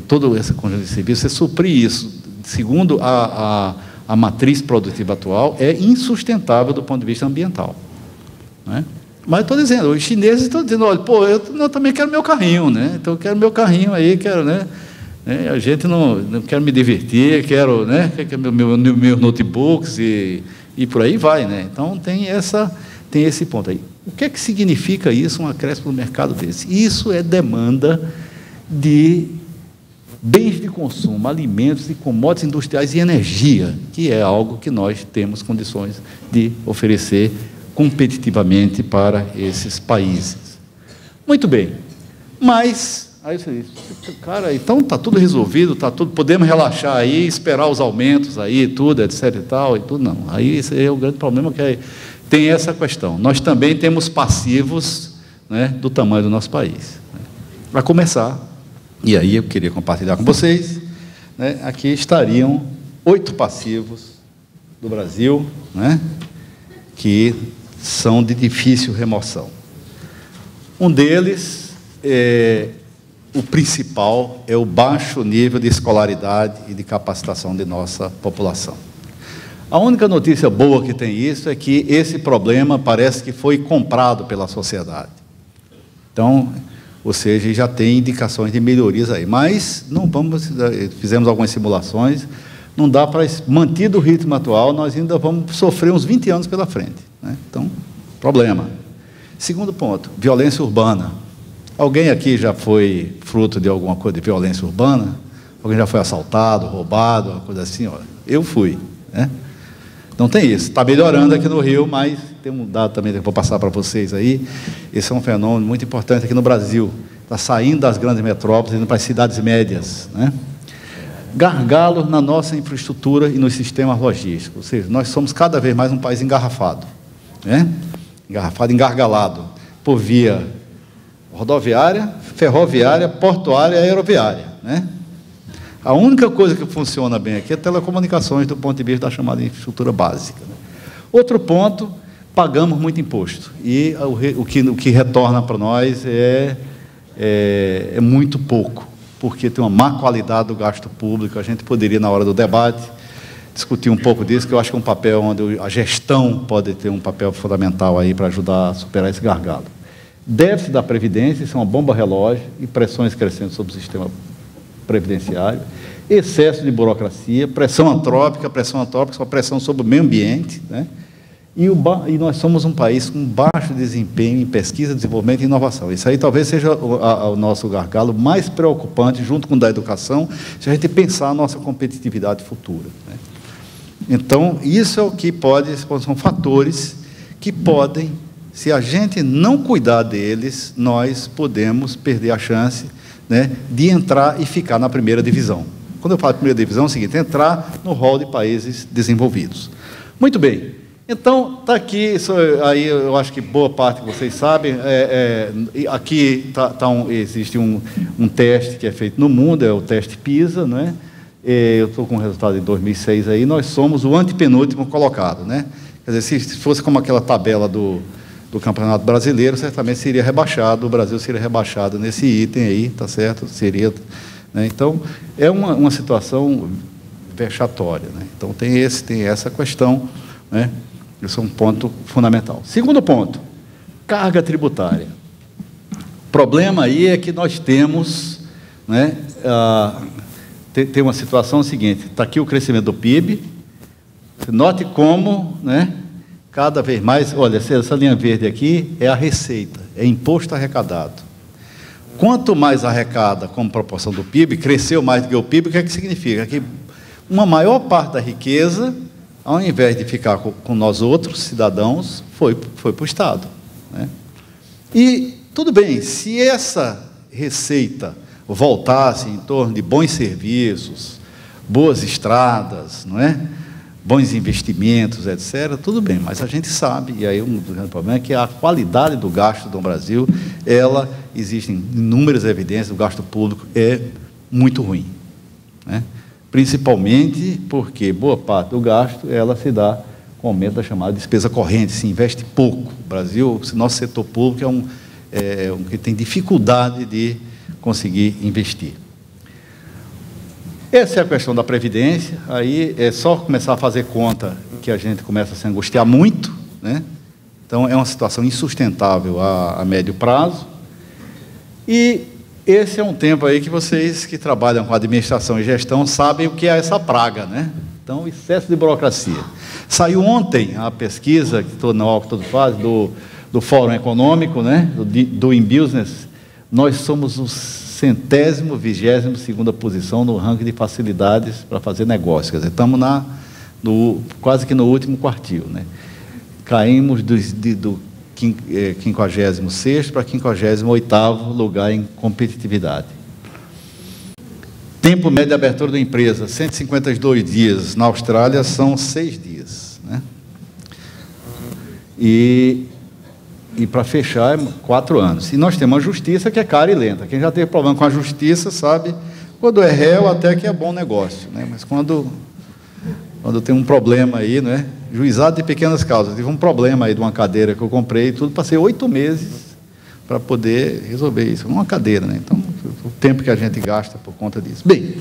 toda essa conjuntura de serviços, você suprir isso, segundo a matriz produtiva atual, é insustentável do ponto de vista ambiental, né? Mas estou dizendo, os chineses estão dizendo, olha, pô, eu também quero meu carrinho, né? Então eu quero meu carrinho aí, quero, né? A gente não quer me divertir, quero, né? Meus notebooks e por aí vai, né? Então tem esse ponto aí. O que é que significa isso, um acréscimo no mercado desse? Isso é demanda de bens de consumo, alimentos e commodities industriais e energia, que é algo que nós temos condições de oferecer competitivamente para esses países. Muito bem, mas, aí você diz, cara, então está tudo resolvido, tá tudo, podemos relaxar aí, esperar os aumentos aí, tudo, etc e tal, e tudo, não. Aí esse é o grande problema, que tem essa questão. Nós também temos passivos, né, do tamanho do nosso país. Para começar, e aí eu queria compartilhar com vocês, né, aqui estariam 8 passivos do Brasil, né, que são de difícil remoção. Um deles, o principal, é o baixo nível de escolaridade e de capacitação de nossa população. A única notícia boa que tem isso é que esse problema parece que foi comprado pela sociedade. Então, ou seja, já tem indicações de melhorias aí. Mas não vamos, fizemos algumas simulações, não dá para, mantido o ritmo atual, nós ainda vamos sofrer uns 20 anos pela frente, né? Então, problema. Segundo ponto, violência urbana. Alguém aqui já foi fruto de alguma coisa de violência urbana? Alguém já foi assaltado, roubado, uma coisa assim? Olha, eu fui, né? Não tem isso. Está melhorando aqui no Rio, mas tem um dado também que eu vou passar para vocês aí. Esse é um fenômeno muito importante aqui no Brasil. Está saindo das grandes metrópoles, indo para as cidades médias, né? Gargalo na nossa infraestrutura e nos sistemas logísticos. Ou seja, nós somos cada vez mais um país engarrafado, né? Engarrafado, engargalado, por via rodoviária, ferroviária, portuária e aeroviária, né? A única coisa que funciona bem aqui é telecomunicações, do ponto de vista da chamada infraestrutura básica, né? Outro ponto, pagamos muito imposto, e o que retorna para nós é muito pouco, porque tem uma má qualidade do gasto público. A gente poderia, na hora do debate, discutir um pouco disso, que eu acho que é um papel onde a gestão pode ter um papel fundamental aí para ajudar a superar esse gargalo. Déficit da Previdência, isso é uma bomba relógio, e pressões crescendo sobre o sistema previdenciário, excesso de burocracia, pressão antrópica, só pressão sobre o meio ambiente, né? E nós somos um país com baixo desempenho em pesquisa, desenvolvimento e inovação. Isso aí talvez seja o nosso gargalo mais preocupante, junto com o da educação, se a gente pensar a nossa competitividade futura, né? Então, isso é o que são fatores que podem, se a gente não cuidar deles, nós podemos perder a chance, né, de entrar e ficar na primeira divisão. Quando eu falo de primeira divisão, é o seguinte: entrar no rol de países desenvolvidos. Muito bem. Então, está aqui, isso aí eu acho que boa parte que vocês sabem, aqui existe um teste que é feito no mundo, é o teste PISA, né? Eu estou com o resultado de 2006 aí, nós somos o antepenúltimo colocado, né? Quer dizer, se fosse como aquela tabela do Campeonato Brasileiro, certamente seria rebaixado, o Brasil seria rebaixado nesse item aí, tá certo? Seria, né? Então, é uma situação vexatória, né? Então, tem essa questão, né? Isso é um ponto fundamental. Segundo ponto, carga tributária. O problema aí é que nós temos, né, tem uma situação seguinte: está aqui o crescimento do PIB, note como, né, cada vez mais, olha, essa linha verde aqui é a receita, é imposto arrecadado. Quanto mais arrecada como proporção do PIB, cresceu mais do que o PIB, o que é que significa? Que uma maior parte da riqueza, ao invés de ficar com nós outros cidadãos, foi para o Estado, né? E tudo bem, se essa receita voltasse em torno de bons serviços, boas estradas, não é? Bons investimentos, etc., tudo bem, mas a gente sabe, e aí um grande problema é que a qualidade do gasto no Brasil, existem inúmeras evidências, o gasto público é muito ruim, né? Principalmente porque boa parte do gasto, ela se dá com o aumento da chamada despesa corrente, se investe pouco. O Brasil, nosso setor público é um que tem dificuldade de conseguir investir. Essa é a questão da Previdência. Aí é só começar a fazer conta que a gente começa a se angustiar muito, né? Então, é uma situação insustentável a médio prazo. E esse é um tempo aí que vocês que trabalham com administração e gestão sabem o que é essa praga, né? Então, excesso de burocracia. Saiu ontem a pesquisa, que todo faz, do Fórum Econômico, né? Do In Business. Nós somos o 122ª posição no ranking de facilidades para fazer negócio. Quer dizer, estamos quase que no último quartil, né? caímos do 56º para 58º lugar em competitividade. Tempo médio de abertura da empresa, 152 dias. Na Austrália, são 6 dias. Né? E para fechar, 4 anos. E nós temos uma justiça que é cara e lenta. Quem já teve problema com a justiça sabe, quando é réu até que é bom negócio. Né? Mas quando tem um problema aí, né? Juizado de pequenas causas. Tive um problema aí de uma cadeira que eu comprei e tudo, passei 8 meses para poder resolver isso. Uma cadeira, né? Então, o tempo que a gente gasta por conta disso. Bem,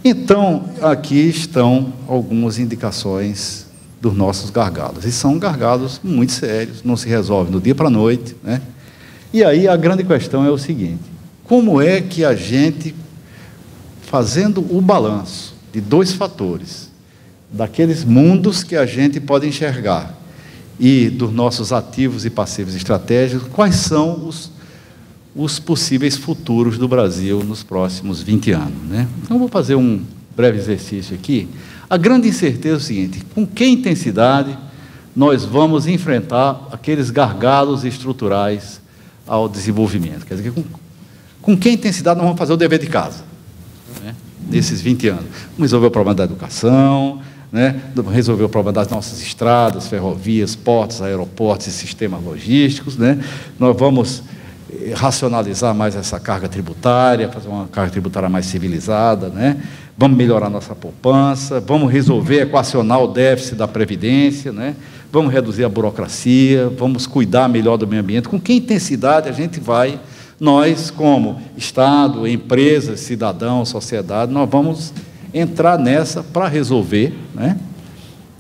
então, aqui estão algumas indicações dos nossos gargalos. E são gargalos muito sérios, não se resolve do dia para a noite, né? E aí a grande questão é o seguinte: como é que a gente, fazendo o balanço de 2 fatores, daqueles mundos que a gente pode enxergar e dos nossos ativos e passivos estratégicos, quais são os possíveis futuros do Brasil nos próximos 20 anos, né? Então, vou fazer um breve exercício aqui. A grande incerteza é o seguinte: com que intensidade nós vamos enfrentar aqueles gargalos estruturais ao desenvolvimento? Quer dizer, com que intensidade nós vamos fazer o dever de casa, né, nesses 20 anos? Vamos resolver o problema da educação, né, resolver o problema das nossas estradas, ferrovias, portos, aeroportos e sistemas logísticos, né? Nós vamos racionalizar mais essa carga tributária, fazer uma carga tributária mais civilizada, né? Vamos melhorar nossa poupança, vamos resolver, equacionar o déficit da Previdência, né? Vamos reduzir a burocracia, vamos cuidar melhor do meio ambiente. Com que intensidade a gente vai, nós como Estado, empresas, cidadãos, sociedade, nós vamos entrar nessa para resolver, né?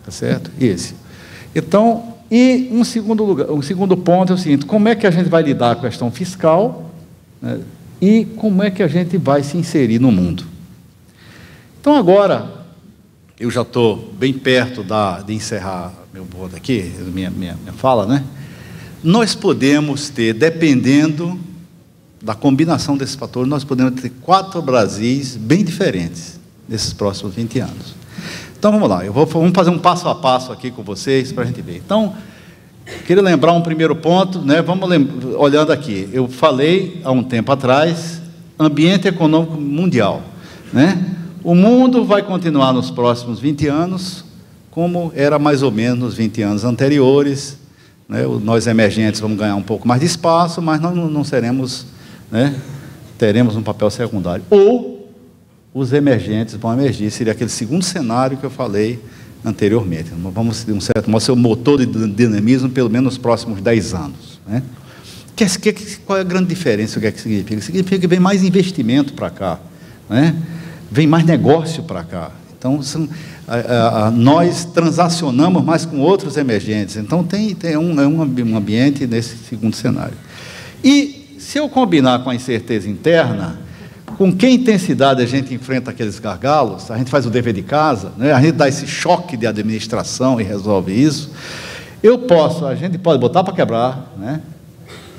Tá certo? Esse. Então, e um segundo ponto é o seguinte: como é que a gente vai lidar com a questão fiscal, né, e como é que a gente vai se inserir no mundo? Então, agora, eu já estou bem perto de encerrar meu ponto aqui, minha fala, né? Nós podemos ter, dependendo da combinação desses fatores, nós podemos ter 4 Brasis bem diferentes nesses próximos 20 anos. Então, vamos lá, vamos fazer um passo a passo aqui com vocês, para a gente ver. Então, queria lembrar um primeiro ponto, né? Olhando aqui, eu falei há um tempo atrás, ambiente econômico mundial, né? O mundo vai continuar nos próximos 20 anos, como era mais ou menos nos 20 anos anteriores, né? Nós emergentes vamos ganhar um pouco mais de espaço, mas não seremos, né? Teremos um papel secundário. Ou os emergentes vão emergir, seria aquele segundo cenário que eu falei anteriormente. Vamos, de um certo modo, ser o motor de dinamismo pelo menos nos próximos 10 anos. Né? Qual é a grande diferença? O que é que significa? Significa que vem mais investimento para cá, né? Vem mais negócio para cá. Então, nós transacionamos mais com outros emergentes. Então, tem um ambiente nesse segundo cenário. E, se eu combinar com a incerteza interna, com que intensidade a gente enfrenta aqueles gargalos, a gente faz o dever de casa, né? A gente dá esse choque de administração e resolve isso, a gente pode botar para quebrar, né?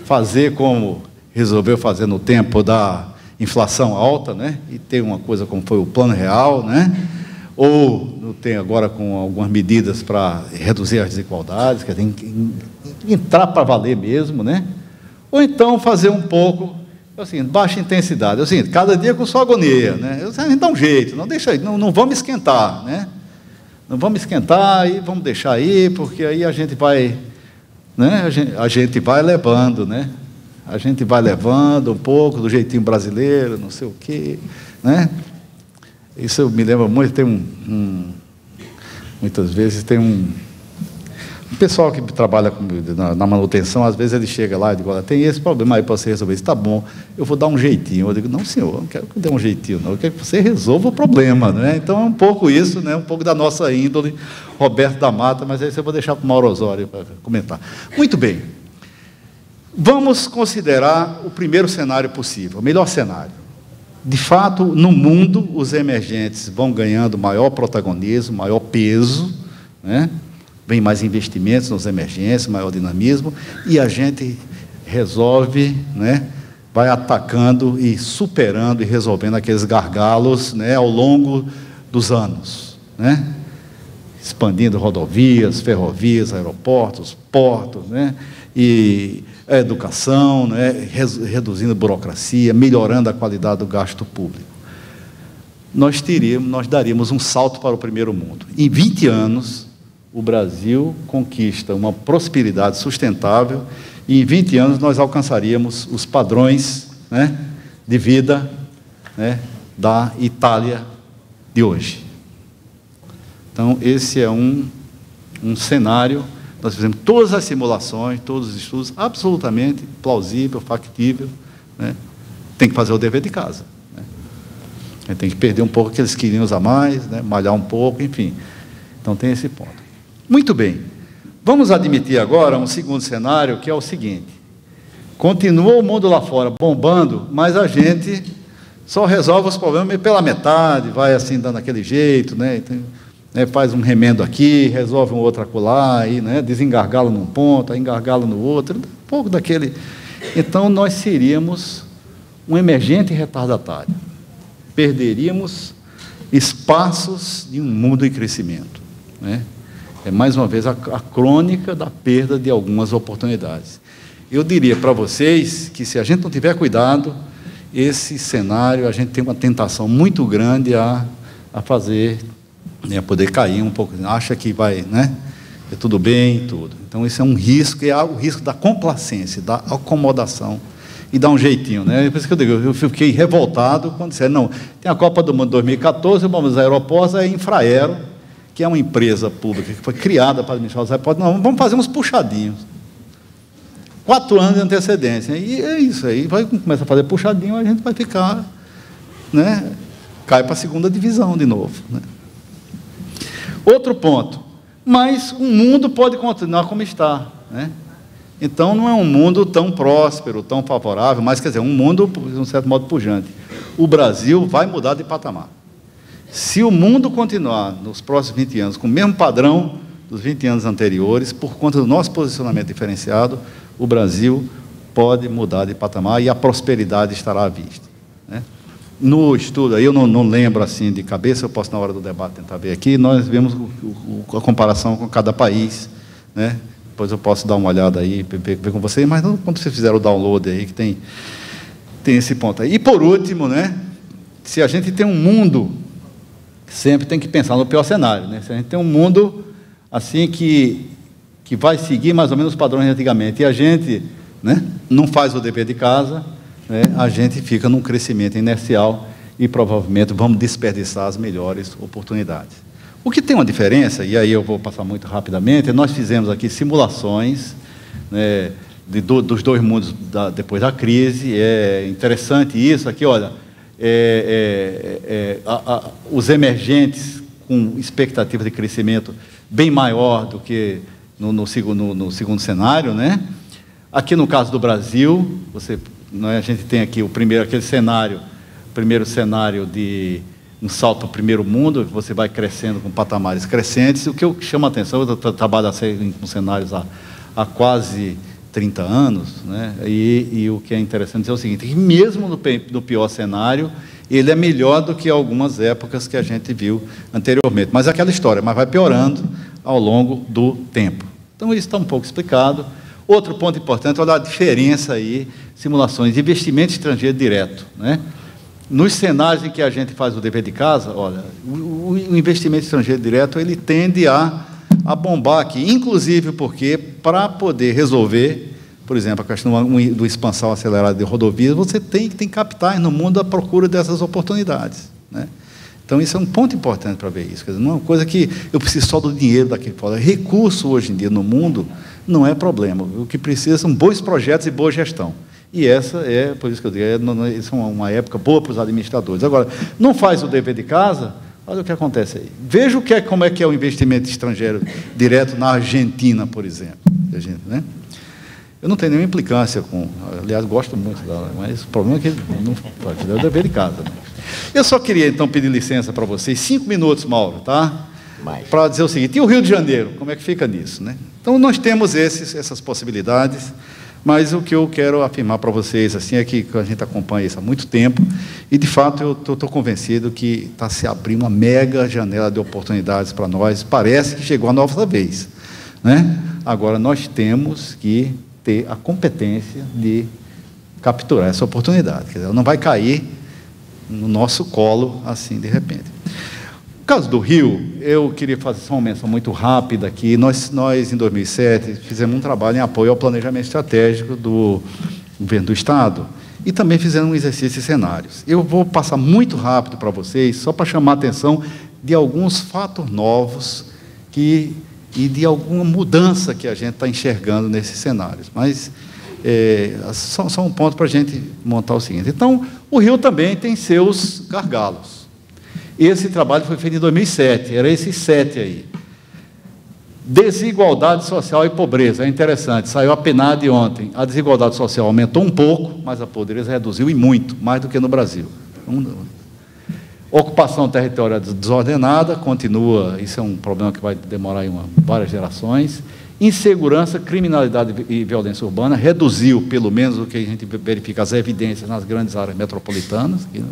Fazer como resolveu fazer no tempo da inflação alta, né? E ter uma coisa como foi o Plano Real, né? Ou tem agora com algumas medidas para reduzir as desigualdades, que tem que entrar para valer mesmo, né? Ou então fazer um pouco, assim, baixa intensidade, assim, cada dia com sua agonia, né? A gente dá um jeito, não vamos esquentar, né? Não vamos esquentar e vamos deixar aí, porque aí a gente vai, né? A gente vai levando, né? A gente vai levando um pouco do jeitinho brasileiro, não sei o quê, né? Isso me lembra muito, muitas vezes tem um pessoal que trabalha na manutenção, às vezes ele chega lá e diz: olha, tem esse problema aí para você resolver. Isso está bom, eu vou dar um jeitinho. Eu digo: não, senhor, eu não quero que eu dê um jeitinho, não. Eu quero que você resolva o problema, né? Então é um pouco isso, né? Um pouco da nossa índole, Roberto da Mata, mas aí eu vou deixar para o Mauro Osório para comentar. Muito bem. Vamos considerar o primeiro cenário possível, o melhor cenário. De fato, no mundo, os emergentes vão ganhando maior protagonismo, maior peso, né? Vem mais investimentos nos emergentes, maior dinamismo, e a gente resolve, né? Vai atacando e superando e resolvendo aqueles gargalos, né? Ao longo dos anos, né? expandindo rodovias, ferrovias, aeroportos, portos, né? E a educação, né? Reduzindo a burocracia, melhorando a qualidade do gasto público. Nós daríamos um salto para o primeiro mundo. Em 20 anos, o Brasil conquista uma prosperidade sustentável e em 20 anos nós alcançaríamos os padrões, né, de vida, né, da Itália de hoje. Então, esse é um cenário. Nós fizemos todas as simulações, todos os estudos, absolutamente plausível, factível, né? Tem que fazer o dever de casa, né? A gente tem que perder um pouco aqueles quilinhos a mais, né? Malhar um pouco, enfim. Então, tem esse ponto. Muito bem. Vamos admitir agora um segundo cenário, que é o seguinte. Continua o mundo lá fora bombando, mas a gente só resolve os problemas pela metade, vai assim, dando aquele jeito, né? Então, faz um remendo aqui, resolve um outro acolá, aí, né, desengargala num ponto, aí engargala no outro, um pouco daquele. Então, nós seríamos um emergente retardatário. Perderíamos espaços de um mundo em crescimento, né? É, mais uma vez, a crônica da perda de algumas oportunidades. Eu diria para vocês que, se a gente não tiver cuidado, esse cenário, a gente tem uma tentação muito grande a fazer, né, a poder cair um pouco, acha que vai, né, é tudo bem, tudo. Então, esse é um risco, é o risco da complacência, da acomodação e dar um jeitinho, né? Por isso que eu digo, eu fiquei revoltado quando disseram, não, tem a Copa do Mundo 2014, vamos aos aeroportos, a Infraero, que é uma empresa pública que foi criada para administrar os aeroportos, não, vamos fazer uns puxadinhos. 4 anos de antecedência, e é isso aí, começa a fazer puxadinho, a gente vai ficar, né, cai para a 2ª divisão de novo, né? Outro ponto, mas o mundo pode continuar como está, né? Então, não é um mundo tão próspero, tão favorável, mas, quer dizer, um mundo, de um certo modo, pujante. O Brasil vai mudar de patamar. Se o mundo continuar, nos próximos 20 anos, com o mesmo padrão dos 20 anos anteriores, por conta do nosso posicionamento diferenciado, o Brasil pode mudar de patamar e a prosperidade estará à vista, né? No estudo, aí eu não lembro assim de cabeça, eu posso na hora do debate tentar ver aqui, nós vemos a comparação com cada país, né? Depois eu posso dar uma olhada aí, ver com vocês, mas não, quando vocês fizeram o download aí, que tem esse ponto aí. E por último, né, se a gente tem um mundo, sempre tem que pensar no pior cenário, né? Se a gente tem um mundo assim que vai seguir mais ou menos os padrões de antigamente, e a gente, né, não faz o dever de casa, né, a gente fica num crescimento inercial e provavelmente vamos desperdiçar as melhores oportunidades. O que tem uma diferença, e aí eu vou passar muito rapidamente, nós fizemos aqui simulações, né, dos 2 mundos depois da crise. É interessante isso aqui, olha, os emergentes com expectativa de crescimento bem maior do que no segundo cenário, né? Aqui no caso do Brasil, a gente tem aqui aquele cenário, primeiro cenário de um salto para o primeiro mundo, você vai crescendo com patamares crescentes. O que eu chamo a atenção, eu trabalho com cenários há quase 30 anos, né? E o que é interessante é o seguinte, que mesmo no pior cenário, ele é melhor do que algumas épocas que a gente viu anteriormente. Mas é aquela história, mas vai piorando ao longo do tempo. Então, isso está um pouco explicado. Outro ponto importante, olha a diferença aí, simulações de investimento estrangeiro direto, né? Nos cenários em que a gente faz o dever de casa, olha, o investimento estrangeiro direto, ele tende a bombar aqui, inclusive porque, para poder resolver, por exemplo, a questão do expansão acelerada de rodovias, você tem capitais no mundo à procura dessas oportunidades, né? Então, isso é um ponto importante para ver isso. Quer dizer, não é uma coisa que eu preciso só do dinheiro daqui fora. Recurso, hoje em dia, no mundo, não é problema. O que precisa são bons projetos e boa gestão. E essa é, por isso que eu digo, isso é uma época boa para os administradores. Agora, não faz o dever de casa, olha o que acontece aí. Veja como é que é o investimento estrangeiro direto na Argentina, por exemplo. Né? Eu não tenho nenhuma implicância com... Aliás, gosto muito dela, mas o problema é que não pode dar o dever de casa. Né? Eu só queria, então, pedir licença para vocês, 5 minutos, Mauro, tá? Para dizer o seguinte, e o Rio de Janeiro, como é que fica nisso, né? Então, nós temos essas possibilidades. Mas o que eu quero afirmar para vocês assim, é que a gente acompanha isso há muito tempo e, de fato, eu estou convencido que está se abrindo uma mega janela de oportunidades para nós. Parece que chegou a nossa vez, né? Agora, nós temos que ter a competência de capturar essa oportunidade. Quer dizer, ela não vai cair no nosso colo assim, de repente. No caso do Rio, eu queria fazer só uma menção muito rápida aqui. Nós, em 2007, fizemos um trabalho em apoio ao planejamento estratégico do governo do Estado e também fizemos um exercício de cenários. Eu vou passar muito rápido para vocês, só para chamar a atenção de alguns fatos novos e de alguma mudança que a gente está enxergando nesses cenários. Mas só um ponto para a gente montar o seguinte. Então, o Rio também tem seus gargalos. Esse trabalho foi feito em 2007, era esses 7 aí. Desigualdade social e pobreza, é interessante, saiu a PNAD ontem. A desigualdade social aumentou um pouco, mas a pobreza reduziu e muito, mais do que no Brasil. Ocupação territorial desordenada, continua, isso é um problema que vai demorar várias gerações. Insegurança, criminalidade e violência urbana, reduziu, pelo menos o que a gente verifica, as evidências nas grandes áreas metropolitanas. Aqui, né?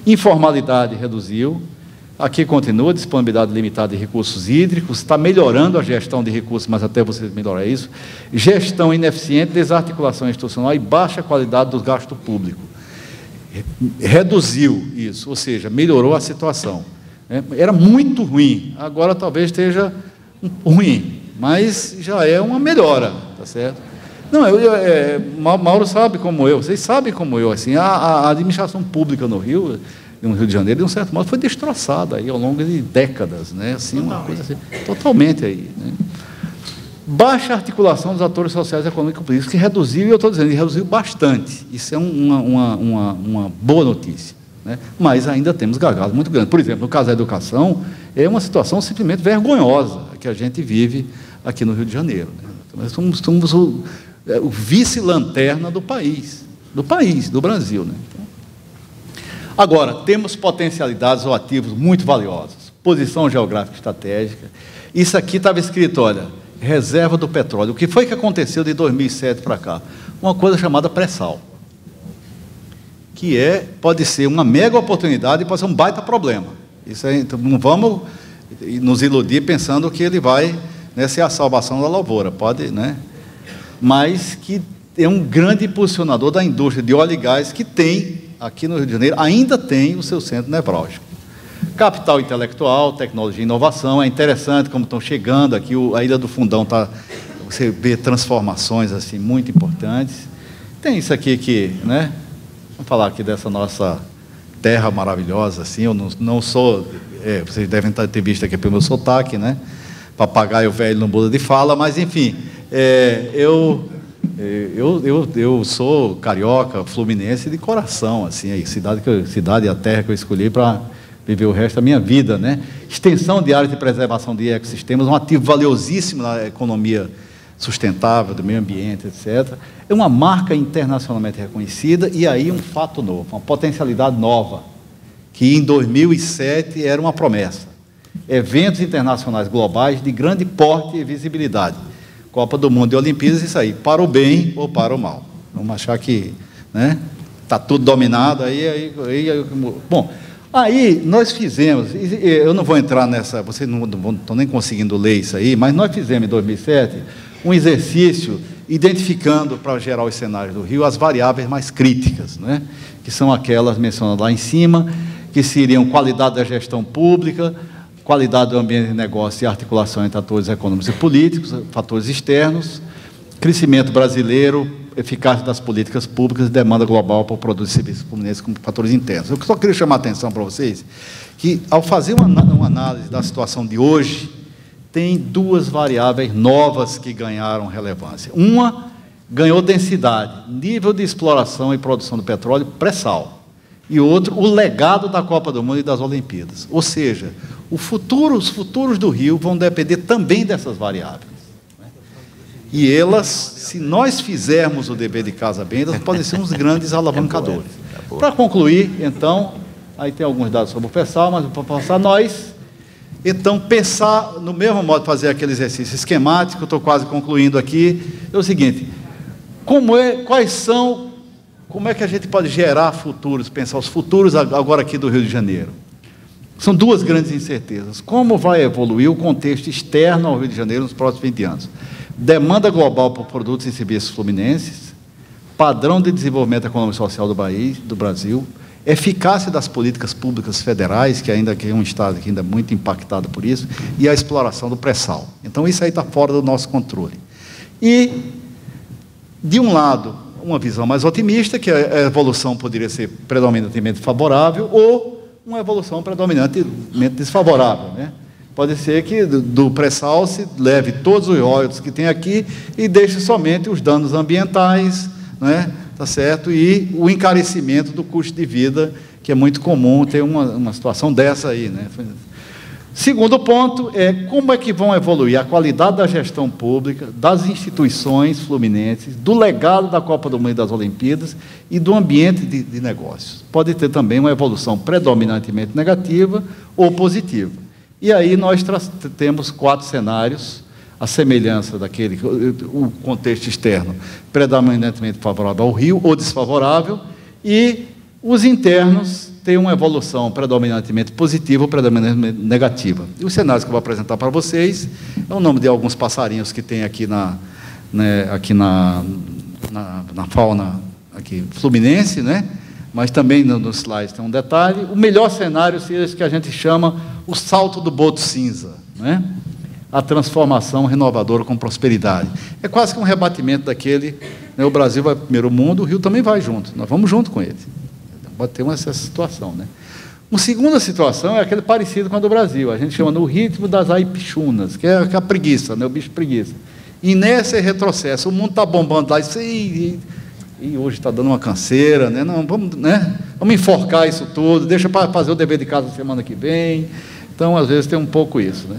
Informalidade reduziu, aqui continua, disponibilidade limitada de recursos hídricos, está melhorando a gestão de recursos, mas até você melhorar isso. Gestão ineficiente, desarticulação institucional e baixa qualidade do gasto público. Reduziu isso, ou seja, melhorou a situação. Era muito ruim, agora talvez esteja ruim, mas já é uma melhora, tá certo? Não, Mauro sabe como eu, vocês sabem como eu, assim, a administração pública no Rio de Janeiro, de um certo modo, foi destroçada aí ao longo de décadas, né? Assim, uma coisa assim, totalmente aí, né? Baixa articulação dos atores sociais, econômicos e políticos, que reduziu, e eu estou dizendo, reduziu bastante. Isso é uma boa notícia, né? Mas ainda temos gargalos muito grandes. Por exemplo, no caso da educação, é uma situação simplesmente vergonhosa que a gente vive aqui no Rio de Janeiro, né? Nós somos o vice-lanterna do país, do Brasil, né? Então, agora, temos potencialidades ou ativos muito valiosos. Posição geográfica estratégica. Isso aqui estava escrito, olha, reserva do petróleo. O que foi que aconteceu de 2007 para cá? Uma coisa chamada pré-sal, que pode ser uma mega oportunidade e pode ser um baita problema. Isso aí, então, não vamos nos iludir pensando que ele vai, né, ser a salvação da lavoura, pode, né? Mas que é um grande impulsionador da indústria de óleo e gás que tem, aqui no Rio de Janeiro, ainda tem o seu centro nevrálgico. Capital intelectual, tecnologia e inovação, é interessante como estão chegando aqui, a Ilha do Fundão você vê transformações assim, muito importantes. Tem isso aqui que, né, vamos falar aqui dessa nossa terra maravilhosa, assim, eu não sou, vocês devem ter visto aqui pelo meu sotaque, né, papagaio velho não muda de fala, mas enfim, eu sou carioca, fluminense de coração, assim, cidade e a terra que eu escolhi para viver o resto da minha vida, né? Extensão de áreas de preservação de ecossistemas, um ativo valiosíssimo na economia sustentável, do meio ambiente, etc. É uma marca internacionalmente reconhecida e aí um fato novo, uma potencialidade nova, que em 2007 era uma promessa. Eventos internacionais globais de grande porte e visibilidade. Copa do Mundo e Olimpíadas, isso aí, para o bem ou para o mal. Vamos achar que, né, está tudo dominado, bom, aí nós fizemos, eu não vou entrar nessa, vocês não estão nem conseguindo ler isso aí, mas nós fizemos em 2007 um exercício identificando, para gerar os cenários do Rio, as variáveis mais críticas, né, que são aquelas mencionadas lá em cima, que seriam qualidade da gestão pública, qualidade do ambiente de negócio e articulação entre atores econômicos e políticos, fatores externos, crescimento brasileiro, eficácia das políticas públicas e demanda global por produtos e serviços fluminenses como fatores internos. Eu só queria chamar a atenção para vocês que, ao fazer uma análise da situação de hoje, tem duas variáveis novas que ganharam relevância. Uma ganhou densidade, nível de exploração e produção do petróleo pré-sal. E outro, o legado da Copa do Mundo e das Olimpíadas. Ou seja, os futuros do Rio vão depender também dessas variáveis. Né? E elas, se nós fizermos o dever de casa bem, elas podem ser uns grandes alavancadores. Para concluir, então, aí tem alguns dados sobre o pré-sal, mas para passar nós, então, pensar no mesmo modo de fazer aquele exercício esquemático, estou quase concluindo aqui, é o seguinte: como é que a gente pode gerar futuros, pensar os futuros agora aqui do Rio de Janeiro? São duas grandes incertezas. Como vai evoluir o contexto externo ao Rio de Janeiro nos próximos 20 anos? Demanda global por produtos e serviços fluminenses, padrão de desenvolvimento econômico e social do Brasil, eficácia das políticas públicas federais, que ainda é um Estado que ainda é muito impactado por isso, e a exploração do pré-sal. Então, isso aí está fora do nosso controle. E, de um lado, uma visão mais otimista, que a evolução poderia ser predominantemente favorável, ou uma evolução predominantemente desfavorável, né? Pode ser que do pré-sal se leve todos os royalties que tem aqui e deixe somente os danos ambientais, né? Tá certo? E o encarecimento do custo de vida, que é muito comum ter uma situação dessa aí, né? Segundo ponto é como é que vão evoluir a qualidade da gestão pública, das instituições fluminenses, do legado da Copa do Mundo e das Olimpíadas e do ambiente de negócios. Pode ter também uma evolução predominantemente negativa ou positiva. E aí nós temos 4 cenários, a semelhança daquele, o contexto externo predominantemente favorável ao Rio ou desfavorável, e os internos têm uma evolução predominantemente positiva ou predominantemente negativa. E os cenários que eu vou apresentar para vocês é o nome de alguns passarinhos que tem aqui na fauna aqui, fluminense, né? Mas também nos slides tem um detalhe. O melhor cenário seria esse que a gente chama o salto do boto cinza, né? A transformação renovadora com prosperidade. É quase que um rebatimento daquele, né? O Brasil vai primeiro mundo, o Rio também vai junto, nós vamos junto com ele. Pode ter essa situação, né? Uma segunda situação é aquele parecido com a do Brasil, a gente chama no ritmo das aipichunas, que é a preguiça, né? O bicho preguiça. Inércia e retrocesso, o mundo está bombando lá, e hoje está dando uma canseira, né? Não, vamos enforcar isso tudo, deixa para fazer o dever de casa semana que vem. Então, às vezes, tem um pouco isso, né?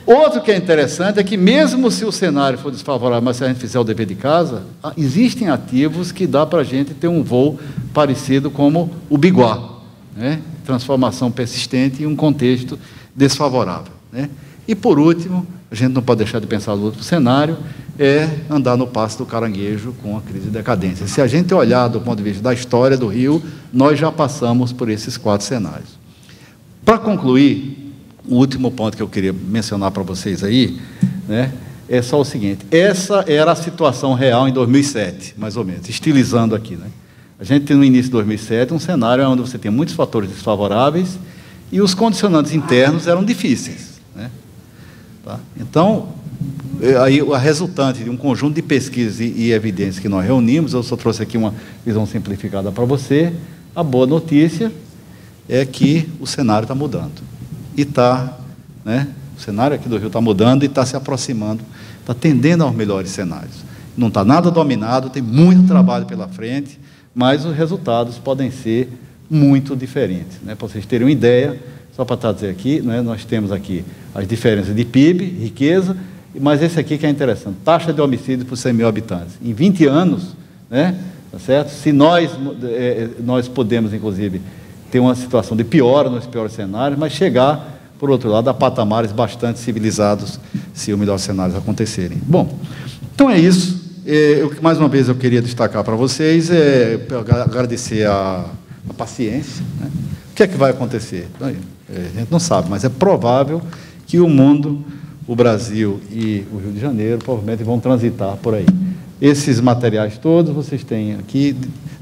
Outro que é interessante é que, mesmo se o cenário for desfavorável, mas se a gente fizer o dever de casa, existem ativos que dá para a gente ter um voo parecido como o Biguá, né? Transformação persistente em um contexto desfavorável, né? E, por último, a gente não pode deixar de pensar no outro cenário, é andar no passo do caranguejo com a crise de decadência. Se a gente olhar do ponto de vista da história do Rio, nós já passamos por esses 4 cenários. Para concluir, o último ponto que eu queria mencionar para vocês aí, né, é só o seguinte: essa era a situação real em 2007, mais ou menos, estilizando aqui, né? A gente tem no início de 2007 um cenário onde você tem muitos fatores desfavoráveis e os condicionantes internos eram difíceis, né? Tá? Então, aí a resultante de um conjunto de pesquisas e evidências que nós reunimos, eu só trouxe aqui uma visão simplificada para você. A boa notícia é que o cenário está mudando. E está, né? O cenário aqui do Rio está mudando e está se aproximando, está tendendo aos melhores cenários. Não está nada dominado, tem muito trabalho pela frente, mas os resultados podem ser muito diferentes, né? Para vocês terem uma ideia, só para trazer aqui, né? Nós temos aqui as diferenças de PIB, riqueza, mas esse aqui que é interessante, taxa de homicídio por 100 mil habitantes. Em 20 anos, né? Tá certo? Se nós podemos, inclusive, ter uma situação de piora nos piores cenários, mas chegar, por outro lado, a patamares bastante civilizados, se os melhores cenários acontecerem. Bom, então é isso. Mais uma vez eu queria destacar para vocês, agradecer a paciência, né? O que é que vai acontecer? A gente não sabe, mas é provável que o mundo, o Brasil e o Rio de Janeiro, provavelmente vão transitar por aí. Esses materiais todos vocês têm aqui.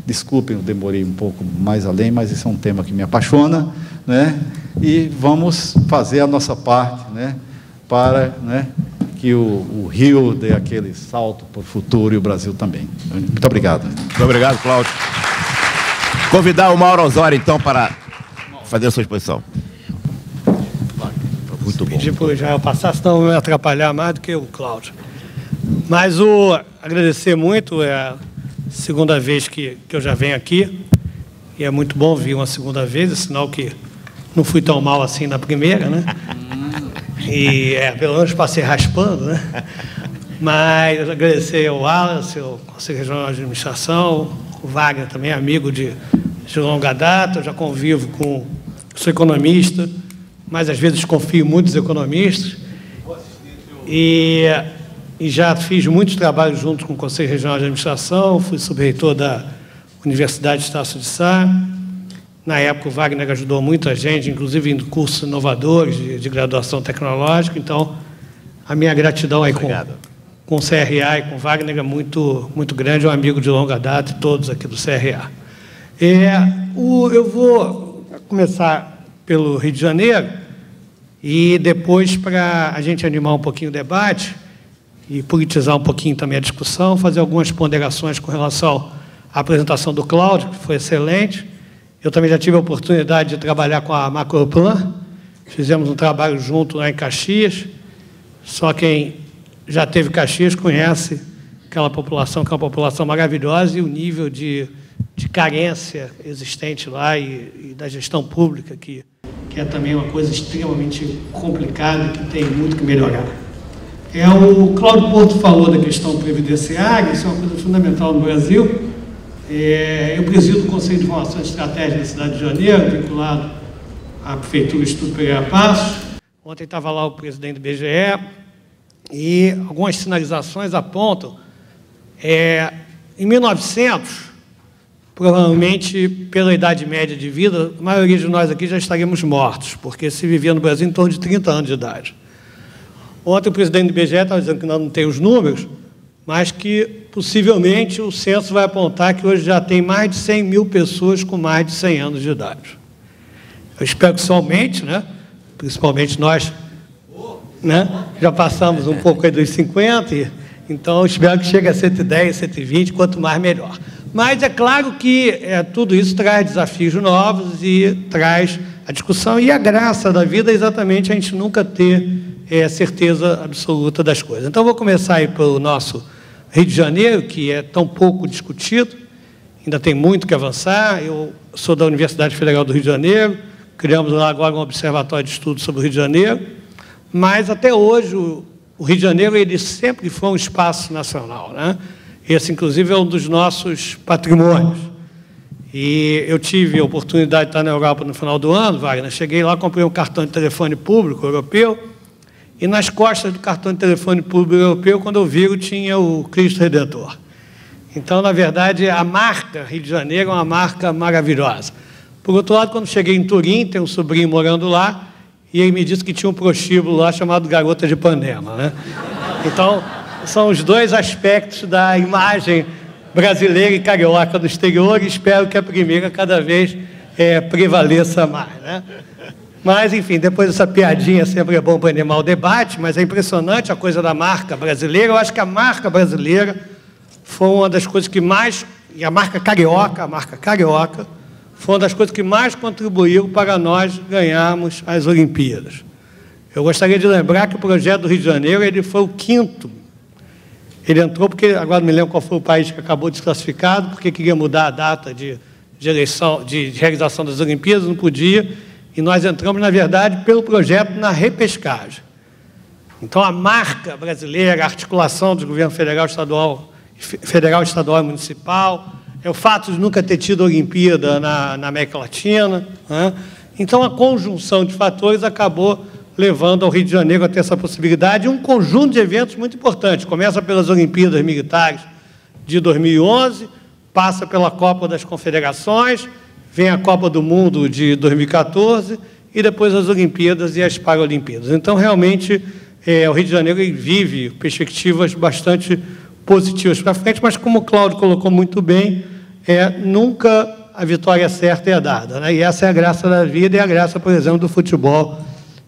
Desculpem, eu demorei um pouco mais além, mas esse é um tema que me apaixona, né? E vamos fazer a nossa parte, né? Para, né, que o Rio dê aquele salto para o futuro e o Brasil também. Muito obrigado. Muito obrigado, Cláudio. Convidar o Mauro Osório, então, para fazer a sua exposição. Muito bom. Pedir para o Israel passar, senão vai me atrapalhar mais do que o Cláudio. Mas agradecer muito, segunda vez que eu já venho aqui, e é muito bom vir uma segunda vez, é sinal que não fui tão mal assim na primeira, né? E pelo menos passei raspando, né? Mas agradecer ao Wallace, ao Conselho Regional de Administração, o Wagner também, amigo de longa data, eu já convivo sou economista, mas às vezes confio em muitos economistas, e e já fiz muitos trabalhos junto com o Conselho Regional de Administração, fui subreitor da Universidade de Estácio de Sá. Na época, o Wagner ajudou muita gente, inclusive em cursos inovadores de graduação tecnológica. Então, a minha gratidão aí com o CRA e com o Wagner é muito, muito grande, é um amigo de longa data, todos aqui do CRA. Eu vou começar pelo Rio de Janeiro e depois, para a gente animar um pouquinho o debate e politizar um pouquinho também a discussão, fazer algumas ponderações com relação à apresentação do Cláudio, que foi excelente. Eu também já tive a oportunidade de trabalhar com a Macroplan, fizemos um trabalho junto lá em Caxias, só quem já teve Caxias conhece aquela população, que é uma população maravilhosa, e o nível de carência existente lá e da gestão pública, que é também uma coisa extremamente complicada e que tem muito que melhorar. O Cláudio Porto falou da questão previdenciária, isso é uma coisa fundamental no Brasil. Eu presido o Conselho de Informação e Estratégia da cidade de Janeiro, vinculado à Prefeitura Instituto Pereira Passos. Ontem estava lá o presidente do IBGE, e algumas sinalizações apontam, em 1900, provavelmente, pela idade média de vida, a maioria de nós aqui já estaríamos mortos, porque se vivia no Brasil em torno de 30 anos de idade. Ontem o presidente do IBGE estava dizendo que não tem os números, mas que, possivelmente, o censo vai apontar que hoje já tem mais de 100 mil pessoas com mais de 100 anos de idade. Eu espero que isso aumente, né? Principalmente nós, né? Já passamos um pouco aí dos 50, então eu espero que chegue a 110, 120, quanto mais melhor. Mas é claro que tudo isso traz desafios novos e traz a discussão, e a graça da vida é exatamente a gente nunca ter certeza absoluta das coisas. Então, eu vou começar aí pelo nosso Rio de Janeiro, que é tão pouco discutido, ainda tem muito que avançar. Eu sou da Universidade Federal do Rio de Janeiro, criamos lá agora um observatório de estudos sobre o Rio de Janeiro, mas até hoje o Rio de Janeiro ele sempre foi um espaço nacional, né? Esse, inclusive, é um dos nossos patrimônios. E eu tive a oportunidade de estar na Europa no final do ano, Wagner. Cheguei lá, comprei um cartão de telefone público europeu, e nas costas do cartão de telefone público europeu, quando eu viro, tinha o Cristo Redentor. Então, na verdade, a marca Rio de Janeiro é uma marca maravilhosa. Por outro lado, quando cheguei em Turim, tem um sobrinho morando lá, e ele me disse que tinha um prostíbulo lá chamado Garota de Ipanema, né? Então, são os dois aspectos da imagem brasileira e carioca do exterior, e espero que a primeira cada vez prevaleça mais, né? Mas, enfim, depois dessa piadinha, sempre é bom para animar o debate, mas é impressionante a coisa da marca brasileira. Eu acho que a marca brasileira foi uma das coisas que mais, e a marca carioca, foi uma das coisas que mais contribuiu para nós ganharmos as Olimpíadas. Eu gostaria de lembrar que o projeto do Rio de Janeiro ele foi o 5º. Ele entrou porque, agora não me lembro qual foi o país que acabou desclassificado, porque queria mudar a data de eleição, de realização das Olimpíadas, não podia. E nós entramos, na verdade, pelo projeto na repescagem. Então, a marca brasileira, a articulação dos governos federal, estadual e municipal, o fato de nunca ter tido Olimpíada na América Latina, né? Então, a conjunção de fatores acabou levando ao Rio de Janeiro a ter essa possibilidade, um conjunto de eventos muito importantes. Começa pelas Olimpíadas Militares de 2011, passa pela Copa das Confederações, vem a Copa do Mundo de 2014 e depois as Olimpíadas e as Paralimpíadas. Então, realmente, o Rio de Janeiro vive perspectivas bastante positivas para frente, mas, como o Cláudio colocou muito bem, nunca a vitória certa é dada, né? E essa é a graça da vida e a graça, por exemplo, do futebol,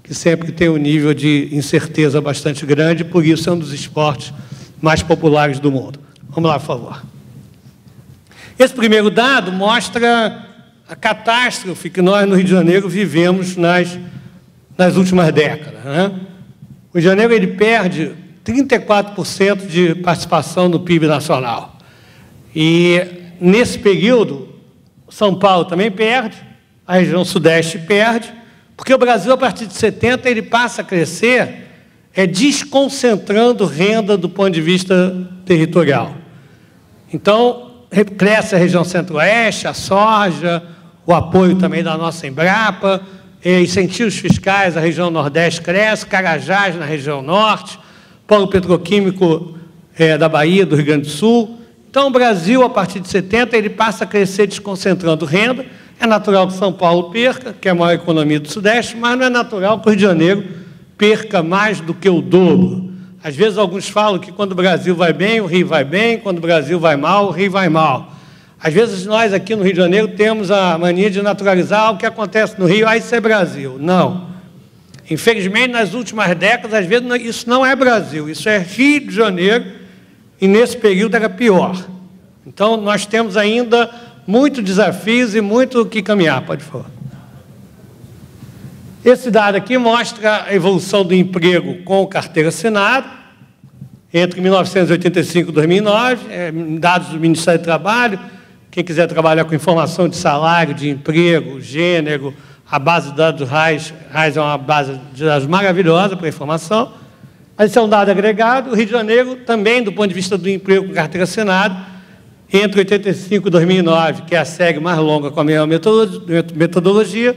que sempre tem um nível de incerteza bastante grande, por isso é um dos esportes mais populares do mundo. Vamos lá, por favor. Esse primeiro dado mostra a catástrofe que nós, no Rio de Janeiro, vivemos nas últimas décadas, né? O Rio de Janeiro ele perde 34% de participação no PIB nacional. E, nesse período, São Paulo também perde, a região sudeste perde, porque o Brasil, a partir de 70, ele passa a crescer, desconcentrando renda do ponto de vista territorial. Então, cresce a região centro-oeste, a soja, o apoio também da nossa Embrapa, incentivos fiscais, a região nordeste cresce, Carajás na região norte, polo petroquímico da Bahia, do Rio Grande do Sul. Então, o Brasil, a partir de 70, ele passa a crescer desconcentrando renda. É natural que São Paulo perca, que é a maior economia do Sudeste, mas não é natural que o Rio de Janeiro perca mais do que o dobro. Às vezes, alguns falam que quando o Brasil vai bem, o Rio vai bem, quando o Brasil vai mal, o Rio vai mal. Às vezes, nós aqui no Rio de Janeiro temos a mania de naturalizar o que acontece no Rio, isso é Brasil. Não. Infelizmente, nas últimas décadas, às vezes, isso não é Brasil, isso é Rio de Janeiro, e nesse período era pior. Então, nós temos ainda muitos desafios e muito o que caminhar. Pode falar. Esse dado aqui mostra a evolução do emprego com carteira assinada, entre 1985 e 2009, dados do Ministério do Trabalho. Quem quiser trabalhar com informação de salário, de emprego, gênero, a base de dados do RAIS é uma base de dados maravilhosa para informação. Mas esse é um dado agregado. O Rio de Janeiro também, do ponto de vista do emprego com carteira assinada, entre 85 e 2009, que é a série mais longa com a mesma metodologia,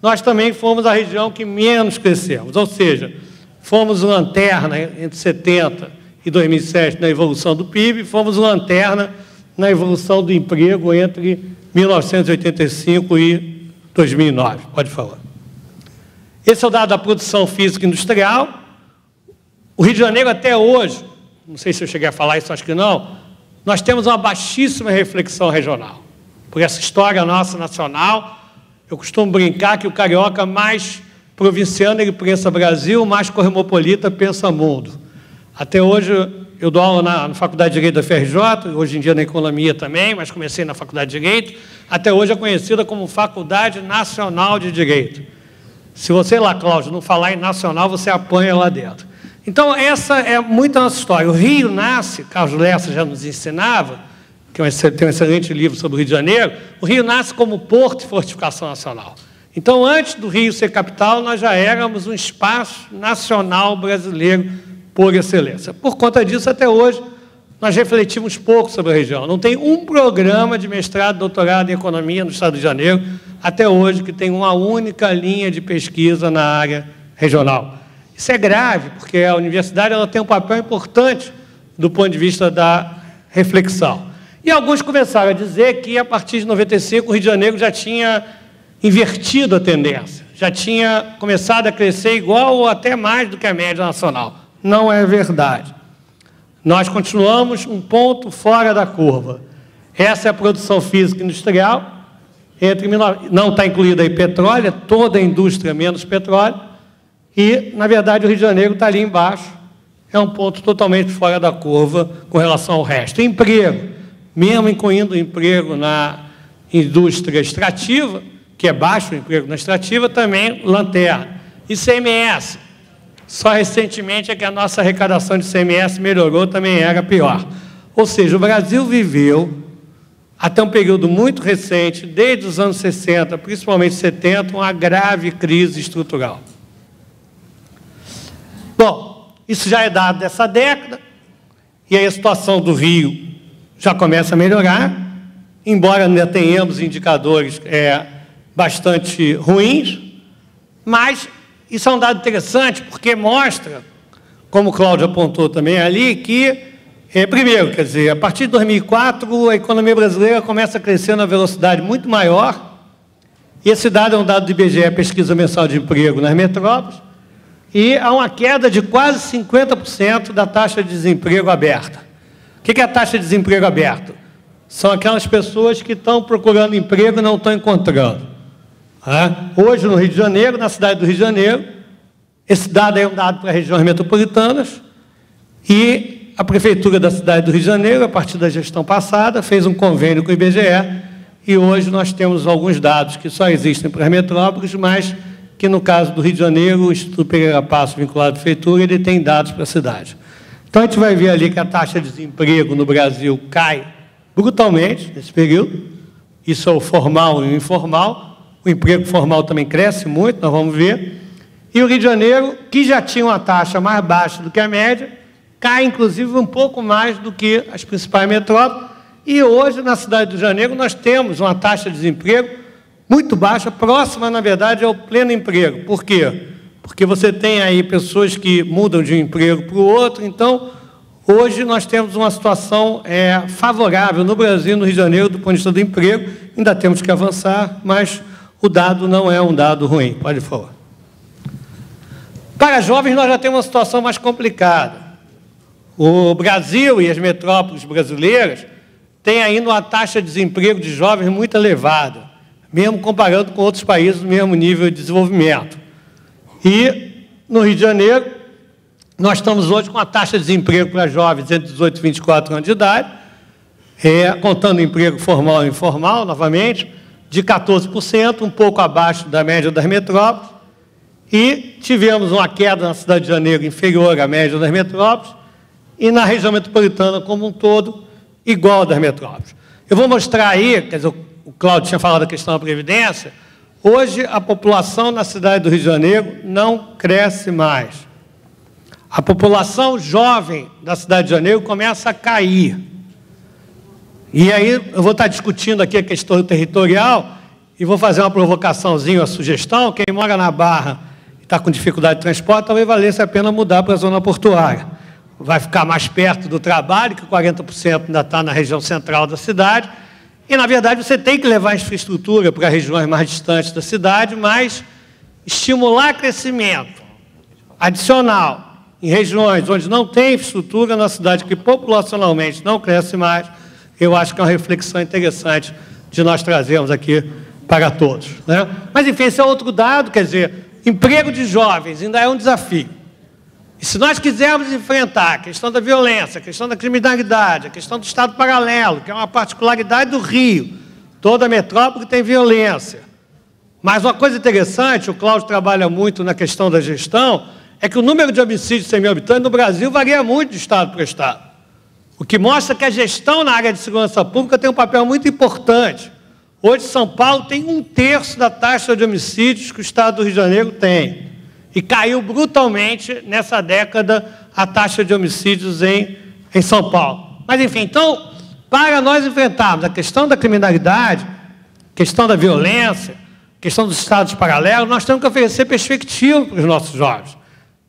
nós também fomos a região que menos crescemos. Ou seja, fomos lanterna entre 70 e 2007 na evolução do PIB, fomos lanterna na evolução do emprego entre 1985 e 2009. Pode falar. Esse é o dado da produção física industrial. O Rio de Janeiro, até hoje, não sei se eu cheguei a falar isso, acho que não, nós temos uma baixíssima reflexão regional. Por essa história nossa nacional, eu costumo brincar que o carioca mais provinciano ele pensa Brasil, mais cosmopolita pensa mundo. Até hoje, eu dou aula na Faculdade de Direito da FRJ, hoje em dia na Economia também, mas comecei na Faculdade de Direito. Até hoje é conhecida como Faculdade Nacional de Direito. Se você lá, Cláudio, não falar em nacional, você apanha lá dentro. Então, essa é muito a nossa história. O Rio nasce, Carlos Lessa já nos ensinava, que tem um excelente livro sobre o Rio de Janeiro, o Rio nasce como porto e fortificação nacional. Então, antes do Rio ser capital, nós já éramos um espaço nacional brasileiro por excelência. Por conta disso, até hoje, nós refletimos pouco sobre a região. Não tem um programa de mestrado, doutorado em economia no Estado de Janeiro, até hoje, que tem uma única linha de pesquisa na área regional. Isso é grave, porque a universidade ela tem um papel importante do ponto de vista da reflexão. E alguns começaram a dizer que, a partir de 95, o Rio de Janeiro já tinha invertido a tendência, já tinha começado a crescer igual ou até mais do que a média nacional. Não é verdade. Nós continuamos um ponto fora da curva. Essa é a produção física industrial, não está incluída aí petróleo, toda a indústria menos petróleo, e, na verdade, o Rio de Janeiro está ali embaixo, é um ponto totalmente fora da curva com relação ao resto. Emprego, mesmo incluindo o emprego na indústria extrativa, que é baixo o emprego na extrativa, também lanterna. ICMS, só recentemente é que a nossa arrecadação de ICMS melhorou, também era pior. Ou seja, o Brasil viveu, até um período muito recente, desde os anos 60, principalmente 70, uma grave crise estrutural. Bom, isso já é dado dessa década, e aí a situação do Rio já começa a melhorar, embora ainda tenhamos indicadores bastante ruins, mas isso é um dado interessante, porque mostra, como o Cláudio apontou também ali, que, primeiro, quer dizer, a partir de 2004, a economia brasileira começa a crescer na velocidade muito maior, e esse dado é um dado do IBGE, Pesquisa Mensal de Emprego nas Metrópoles, e há uma queda de quase 50% da taxa de desemprego aberta. O que é a taxa de desemprego aberta? São aquelas pessoas que estão procurando emprego e não estão encontrando. Hoje, no Rio de Janeiro, na cidade do Rio de Janeiro, esse dado é um dado para regiões metropolitanas, e a Prefeitura da cidade do Rio de Janeiro, a partir da gestão passada, fez um convênio com o IBGE, e hoje nós temos alguns dados que só existem para as metrópoles, mas que, no caso do Rio de Janeiro, o Instituto Pereira Passo, vinculado à Prefeitura, ele tem dados para a cidade. Então, a gente vai ver ali que a taxa de desemprego no Brasil cai brutalmente nesse período. Isso é o formal e o informal. O emprego formal também cresce muito, nós vamos ver. E o Rio de Janeiro, que já tinha uma taxa mais baixa do que a média, cai, inclusive, um pouco mais do que as principais metrópoles. E hoje, na cidade do Rio de Janeiro, nós temos uma taxa de desemprego muito baixa, próxima, na verdade, ao pleno emprego. Por quê? porque você tem aí pessoas que mudam de um emprego para o outro. Então, hoje nós temos uma situação favorável no Brasil e no Rio de Janeiro do ponto de vista do emprego. Ainda temos que avançar, mas o dado não é um dado ruim. Pode falar. Para jovens, nós já temos uma situação mais complicada. O Brasil e as metrópoles brasileiras têm ainda uma taxa de desemprego de jovens muito elevada, mesmo comparando com outros países do mesmo nível de desenvolvimento. E, no Rio de Janeiro, nós estamos hoje com a taxa de desemprego para jovens entre 18 e 24 anos de idade, contando emprego formal e informal, novamente, de 14%, um pouco abaixo da média das metrópoles, e tivemos uma queda na cidade de Janeiro inferior à média das metrópoles, e na região metropolitana como um todo, igual à das metrópoles. Eu vou mostrar aí, quer dizer, o Cláudio tinha falado da questão da Previdência, hoje a população na cidade do Rio de Janeiro não cresce mais. A população jovem da cidade de Janeiro começa a cair. E aí eu vou estar discutindo aqui a questão territorial e vou fazer uma provocaçãozinha, uma sugestão. Quem mora na Barra e está com dificuldade de transporte, talvez valesse a pena mudar para a zona portuária. Vai ficar mais perto do trabalho, que 40% ainda está na região central da cidade. E, na verdade, você tem que levar a infraestrutura para regiões mais distantes da cidade, mas estimular crescimento adicional em regiões onde não tem infraestrutura, na cidade que populacionalmente não cresce mais, eu acho que é uma reflexão interessante de nós trazermos aqui para todos, né? Mas, enfim, esse é outro dado, quer dizer, emprego de jovens ainda é um desafio. E se nós quisermos enfrentar a questão da violência, a questão da criminalidade, a questão do Estado paralelo, que é uma particularidade do Rio, toda a metrópole tem violência. Mas uma coisa interessante, o Cláudio trabalha muito na questão da gestão, é que o número de homicídios por 100 mil habitantes no Brasil varia muito de Estado para Estado. O que mostra que a gestão na área de segurança pública tem um papel muito importante. Hoje, São Paulo tem 1/3 da taxa de homicídios que o Estado do Rio de Janeiro tem. E caiu brutalmente nessa década a taxa de homicídios em São Paulo. Mas, enfim, então, para nós enfrentarmos a questão da criminalidade, a questão da violência, a questão dos estados paralelos, nós temos que oferecer perspectiva para os nossos jovens.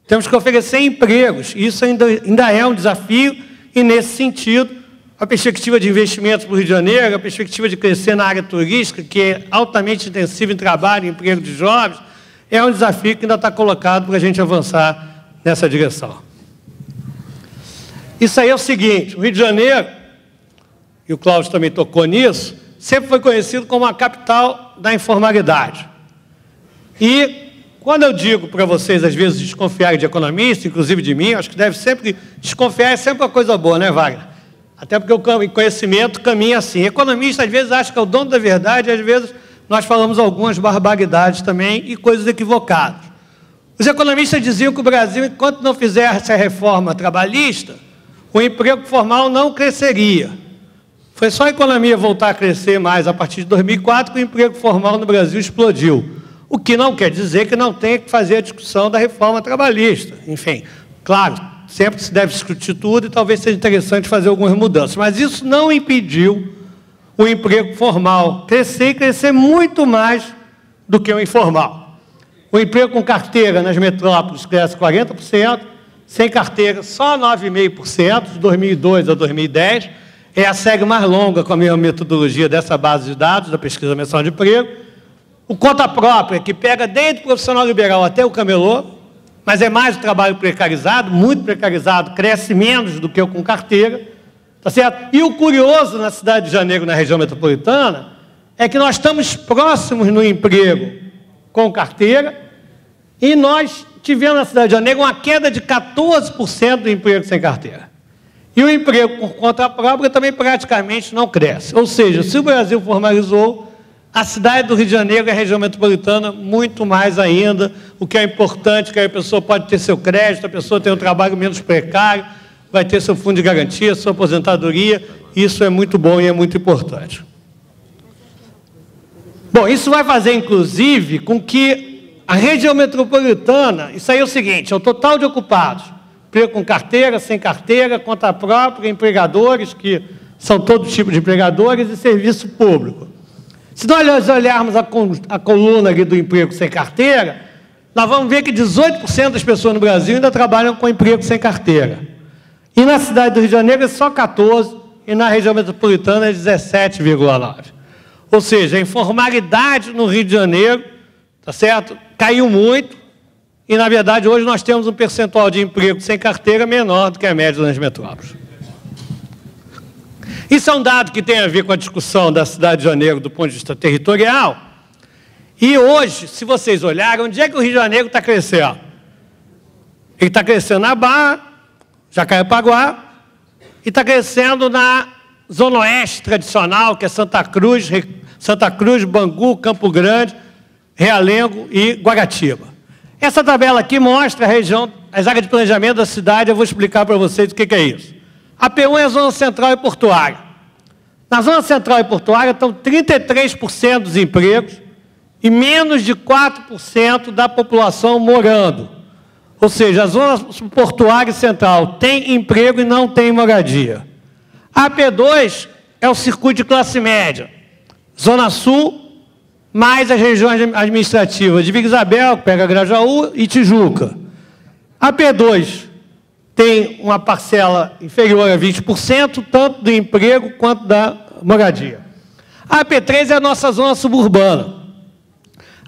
Temos que oferecer empregos. Isso ainda é um desafio, e, nesse sentido, a perspectiva de investimentos para o Rio de Janeiro, a perspectiva de crescer na área turística, que é altamente intensiva em trabalho e emprego de jovens, é um desafio que ainda está colocado para a gente avançar nessa direção. Isso aí é o seguinte, o Rio de Janeiro, e o Cláudio também tocou nisso, sempre foi conhecido como a capital da informalidade. E, quando eu digo para vocês, às vezes, desconfiarem de economista, inclusive de mim, acho que deve sempre, desconfiar é sempre uma coisa boa, né, Wagner? Até porque o conhecimento caminha assim. Economista, às vezes, acha que é o dono da verdade, e, às vezes, nós falamos algumas barbaridades também e coisas equivocadas. Os economistas diziam que o Brasil, enquanto não fizesse a reforma trabalhista, o emprego formal não cresceria. Foi só a economia voltar a crescer mais a partir de 2004 que o emprego formal no Brasil explodiu. O que não quer dizer que não tenha que fazer a discussão da reforma trabalhista. Enfim, claro, sempre se deve discutir tudo e talvez seja interessante fazer algumas mudanças. Mas isso não impediu o emprego formal crescer e crescer muito mais do que o informal. O emprego com carteira nas metrópoles cresce 40%, sem carteira só 9,5%, de 2002 a 2010. É a série mais longa com a mesma metodologia dessa base de dados, da Pesquisa Mensal de Emprego. O conta própria, que pega desde o profissional liberal até o camelô, mas é mais o trabalho precarizado, muito precarizado, cresce menos do que o com carteira. Tá certo? E o curioso na cidade de Janeiro, na região metropolitana, é que nós estamos próximos no emprego com carteira e nós tivemos na cidade de Janeiro uma queda de 14% do emprego sem carteira. E o emprego por conta própria também praticamente não cresce. Ou seja, se o Brasil formalizou, a cidade do Rio de Janeiro e a região metropolitana muito mais ainda, o que é importante, que a pessoa pode ter seu crédito, a pessoa tem um trabalho menos precário, vai ter seu fundo de garantia, sua aposentadoria, isso é muito bom e é muito importante. Bom, isso vai fazer, inclusive, com que a região metropolitana, isso aí é o seguinte, é o total de ocupados, emprego com carteira, sem carteira, conta própria, empregadores, que são todo tipo de empregadores, e serviço público. Se nós olharmos a coluna aqui do emprego sem carteira, nós vamos ver que 18% das pessoas no Brasil ainda trabalham com emprego sem carteira. E na cidade do Rio de Janeiro é só 14%, e na região metropolitana é 17,9%. Ou seja, a informalidade no Rio de Janeiro, tá certo? Caiu muito, e na verdade hoje nós temos um percentual de emprego sem carteira menor do que a média das metrópoles. Isso é um dado que tem a ver com a discussão da cidade de Janeiro do ponto de vista territorial. E hoje, se vocês olharem, onde é que o Rio de Janeiro está crescendo? Ele está crescendo na Barra, Jacarepaguá, e está crescendo na Zona Oeste tradicional, que é Santa Cruz, Bangu, Campo Grande, Realengo e Guaratiba. Essa tabela aqui mostra a região, as áreas de planejamento da cidade. Eu vou explicar para vocês o que é isso. A P1 é a zona central e portuária. Na zona central e portuária estão 33% dos empregos e menos de 4% da população morando. Ou seja, a zona portuária e central tem emprego e não tem moradia. A P2 é o circuito de classe média. Zona Sul, mais as regiões administrativas de Vila Isabel, pega Grajaú e Tijuca. A P2 tem uma parcela inferior a 20%, tanto do emprego quanto da moradia. A P3 é a nossa zona suburbana.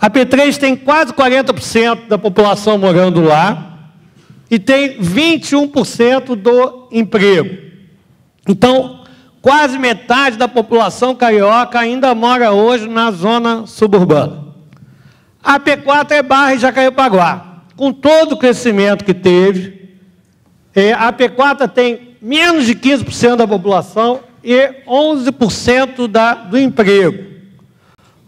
A P3 tem quase 40% da população morando lá e tem 21% do emprego. Então, quase metade da população carioca ainda mora hoje na zona suburbana. A P4 é Barra e Jacarepaguá. Com todo o crescimento que teve, a P4 tem menos de 15% da população e 11% do emprego.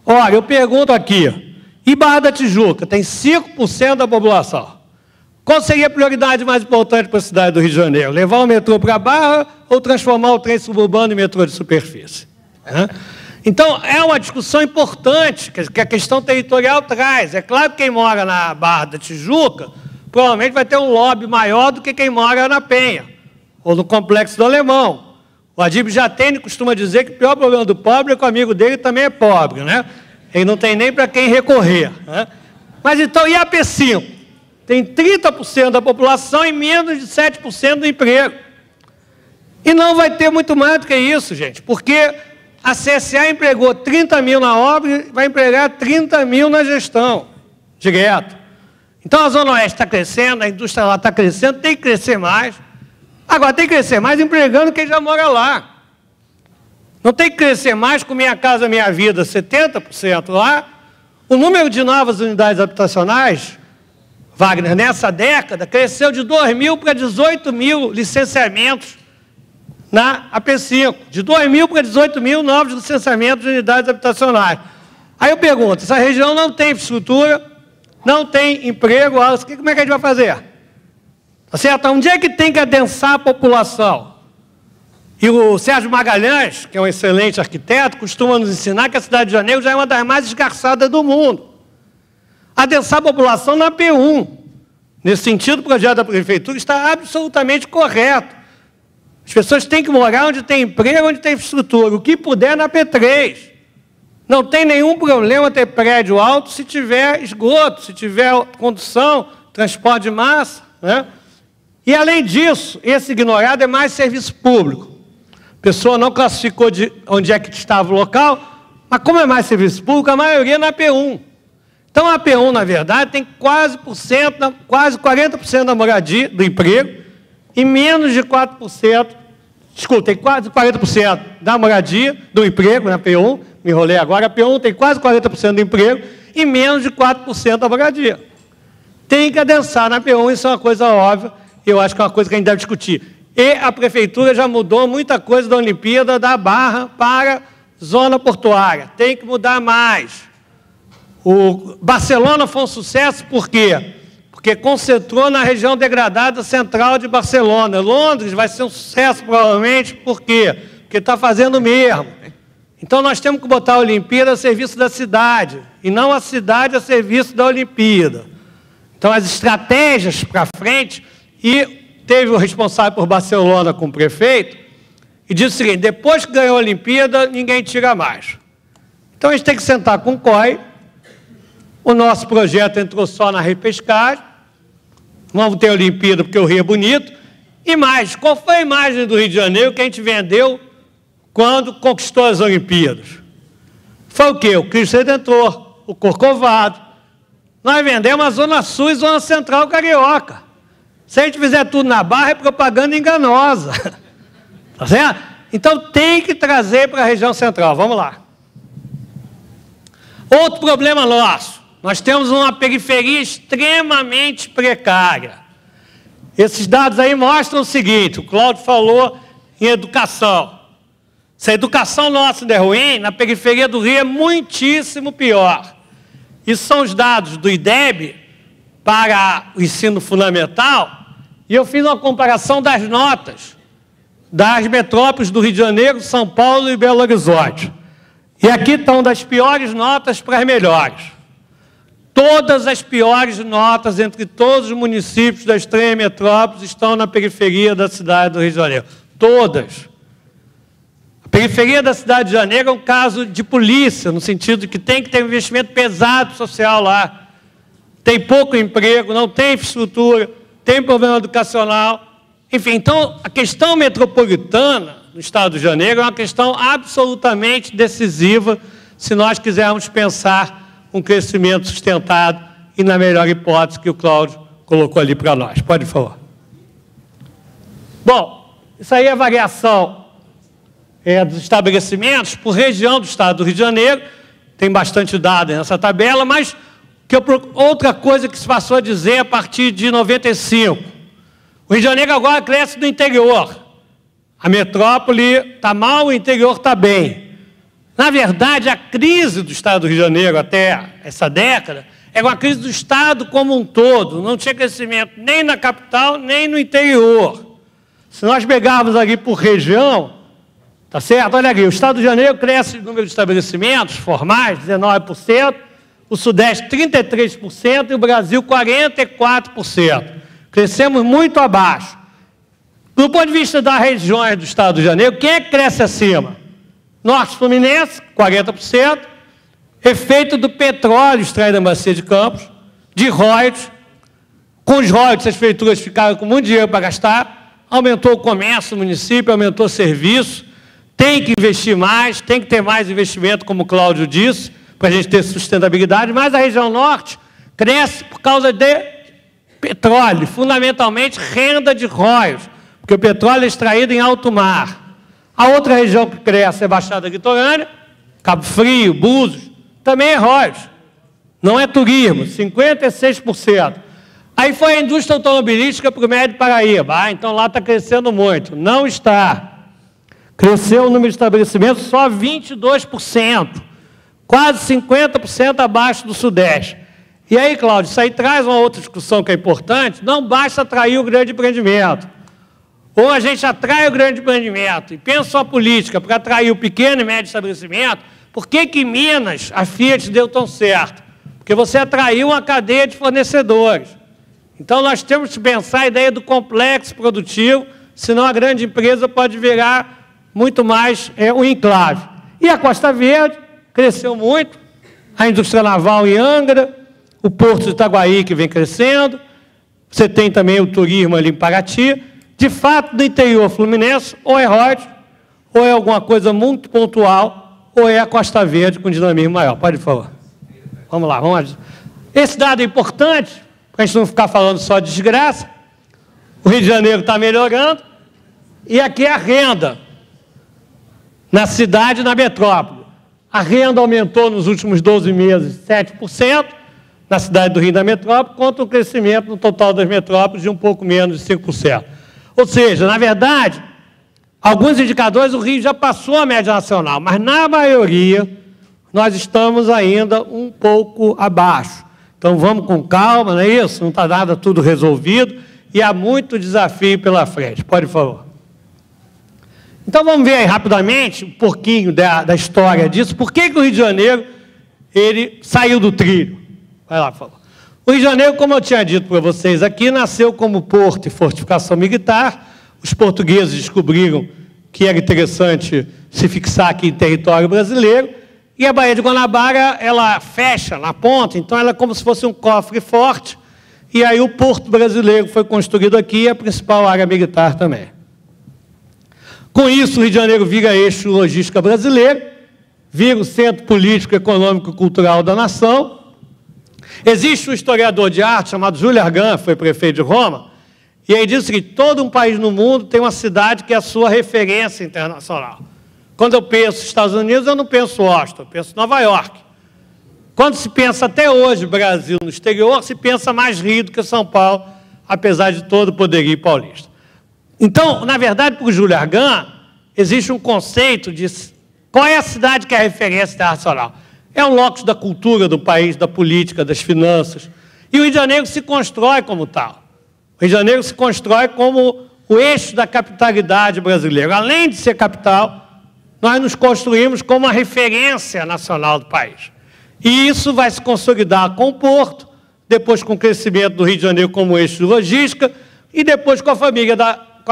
Olha, eu pergunto aqui, e Barra da Tijuca tem 5% da população. Qual seria a prioridade mais importante para a cidade do Rio de Janeiro? Levar o metrô para a Barra ou transformar o trem suburbano em metrô de superfície? Então, é uma discussão importante que a questão territorial traz. É claro que quem mora na Barra da Tijuca provavelmente vai ter um lobby maior do que quem mora na Penha ou no Complexo do Alemão. O Adib Jatene costuma dizer que o pior problema do pobre é que o amigo dele também é pobre, né? Ele não tem nem para quem recorrer. Mas então, e a P5? Tem 30% da população e menos de 7% do emprego. E não vai ter muito mais do que isso, gente, porque a CSA empregou 30 mil na obra e vai empregar 30 mil na gestão, direto. Então, a Zona Oeste está crescendo, a indústria lá está crescendo, tem que crescer mais. Agora, tem que crescer mais empregando quem já mora lá. Não tem que crescer mais com Minha Casa Minha Vida, 70% lá. O número de novas unidades habitacionais, Wagner, nessa década, cresceu de 2 mil para 18 mil licenciamentos na AP5. De 2 mil para 18 mil novos licenciamentos de unidades habitacionais. Aí eu pergunto, essa região não tem infraestrutura, não tem emprego, como é que a gente vai fazer? Tá certo? Onde é que tem que adensar a população? E o Sérgio Magalhães, que é um excelente arquiteto, costuma nos ensinar que a cidade de Janeiro já é uma das mais esgarçadas do mundo. Adensar a população na P1. Nesse sentido, o projeto da prefeitura está absolutamente correto. As pessoas têm que morar onde tem emprego, onde tem infraestrutura. O que puder na P3. Não tem nenhum problema ter prédio alto se tiver esgoto, se tiver condução, transporte de massa, né? E, além disso, esse ignorado é mais serviço público. A pessoa não classificou de onde é que estava o local, mas como é mais serviço público, a maioria é na P1. Então, a P1, na verdade, tem quase 40% da moradia, do emprego, e menos de 4%, desculpa, tem quase 40% da moradia, do emprego na P1, me enrolei agora, a P1 tem quase 40% do emprego e menos de 4% da moradia. Tem que adensar na P1, isso é uma coisa óbvia, eu acho que é uma coisa que a gente deve discutir. E a prefeitura já mudou muita coisa da Olimpíada da Barra para zona portuária, tem que mudar mais. O Barcelona foi um sucesso, por quê? Porque concentrou na região degradada central de Barcelona. Londres vai ser um sucesso, provavelmente, por quê? Porque está fazendo o mesmo. Então, nós temos que botar a Olimpíada a serviço da cidade, e não a cidade a serviço da Olimpíada. Então, as estratégias para frente, e teve o responsável por Barcelona com o prefeito, e disse o seguinte, depois que ganhou a Olimpíada, ninguém tira mais. Então, a gente tem que sentar com o COI, O nosso projeto entrou só na repescagem. Vamos ter a Olimpíada porque o Rio é bonito. E mais, qual foi a imagem do Rio de Janeiro que a gente vendeu quando conquistou as Olimpíadas? Foi o quê? O Cristo Redentor, o Corcovado. Nós vendemos a Zona Sul e Zona Central Carioca. Se a gente fizer tudo na Barra, é propaganda enganosa. Tá certo? Então tem que trazer para a região central. Vamos lá. Outro problema nosso. Nós temos uma periferia extremamente precária. Esses dados aí mostram o seguinte, o Cláudio falou em educação. Se a educação nossa é ruim, na periferia do Rio é muitíssimo pior. Isso são os dados do IDEB para o ensino fundamental, e eu fiz uma comparação das notas das metrópoles do Rio de Janeiro, São Paulo e Belo Horizonte. E aqui estão das piores notas para as melhores. Todas as piores notas entre todos os municípios das três metrópoles estão na periferia da cidade do Rio de Janeiro. Todas. A periferia da cidade de Janeiro é um caso de polícia, no sentido de que tem que ter um investimento pesado social lá. Tem pouco emprego, não tem infraestrutura, tem problema educacional. Enfim, então, a questão metropolitana no estado do Rio de Janeiro é uma questão absolutamente decisiva se nós quisermos pensar um crescimento sustentado e, na melhor hipótese, que o Cláudio colocou ali para nós. Pode, por favor. Bom, isso aí é a variação dos estabelecimentos por região do estado do Rio de Janeiro. Tem bastante dado nessa tabela, mas outra coisa que se passou a dizer a partir de 95. O Rio de Janeiro agora cresce no interior. A metrópole está mal, o interior está bem. Na verdade, a crise do estado do Rio de Janeiro até essa década era uma crise do estado como um todo. Não tinha crescimento nem na capital, nem no interior. Se nós pegarmos aqui por região, tá certo? Olha aqui, o estado do Rio de Janeiro cresce o número de estabelecimentos formais, 19%, o Sudeste 33% e o Brasil 44%. Crescemos muito abaixo. Do ponto de vista das regiões do estado do Rio de Janeiro, quem é que cresce acima? Norte Fluminense, 40%, efeito do petróleo extraído da Bacia de Campos, de royalties. Com os royalties, as prefeituras ficaram com muito dinheiro para gastar, aumentou o comércio no município, aumentou o serviço, tem que investir mais, tem que ter mais investimento, como o Cláudio disse, para a gente ter sustentabilidade, mas a região norte cresce por causa de petróleo, fundamentalmente renda de royalties, porque o petróleo é extraído em alto mar. A outra região que cresce é a Baixada Litorânea, Cabo Frio, Búzios, também é royalties. Não é turismo, 56%. Aí foi a indústria automobilística para o Médio Paraíba. Então lá está crescendo muito. Não está. Cresceu o número de estabelecimentos só 22%. Quase 50% abaixo do Sudeste. E aí, Cláudio, isso aí traz uma outra discussão que é importante. Não basta atrair o grande empreendimento. Ou a gente atrai o grande empreendimento e pensa a política para atrair o pequeno e médio estabelecimento. Por que que em Minas a Fiat deu tão certo? Porque você atraiu uma cadeia de fornecedores. Então nós temos que pensar a ideia do complexo produtivo, senão a grande empresa pode virar muito mais um enclave. E a Costa Verde cresceu muito, a indústria naval em Angra, o Porto de Itaguaí que vem crescendo, você tem também o turismo ali em Paraty. De fato, no interior fluminense, ou é royalties, ou é alguma coisa muito pontual, ou é a Costa Verde com dinamismo maior. Pode, por favor. Vamos lá, vamos lá. Esse dado é importante, para a gente não ficar falando só de desgraça. O Rio de Janeiro está melhorando, e aqui é a renda, na cidade e na metrópole. A renda aumentou nos últimos 12 meses 7%, na cidade do Rio e da metrópole, contra um crescimento no total das metrópoles de um pouco menos de 5%. Ou seja, na verdade, alguns indicadores o Rio já passou a média nacional, mas na maioria nós estamos ainda um pouco abaixo. Então vamos com calma, não é isso? Não está nada tudo resolvido e há muito desafio pela frente. Pode, por favor. Então vamos ver aí rapidamente um pouquinho da história disso. Por que o Rio de Janeiro ele saiu do trilho? Vai lá, por favor. O Rio de Janeiro, como eu tinha dito para vocês aqui, nasceu como porto e fortificação militar. Os portugueses descobriram que era interessante se fixar aqui em território brasileiro e a Baía de Guanabara, ela fecha na ponta, então ela é como se fosse um cofre forte, e aí o porto brasileiro foi construído aqui, a principal área militar também. Com isso, o Rio de Janeiro vira eixo logística brasileiro, vira o centro político, econômico e cultural da nação. Existe um historiador de arte chamado Júlio Argan, foi prefeito de Roma, e ele diz o seguinte: todo um país no mundo tem uma cidade que é a sua referência internacional. Quando eu penso Estados Unidos, eu não penso Washington, eu penso Nova York. Quando se pensa até hoje Brasil no exterior, se pensa mais Rio do que São Paulo, apesar de todo o poderio paulista. Então, na verdade, para o Júlio Argan, existe um conceito de qual é a cidade que é a referência internacional. É um locus da cultura do país, da política, das finanças. E o Rio de Janeiro se constrói como tal. O Rio de Janeiro se constrói como o eixo da capitalidade brasileira. Além de ser capital, nós nos construímos como uma referência nacional do país. E isso vai se consolidar com o Porto, depois com o crescimento do Rio de Janeiro como eixo de logística, e depois com a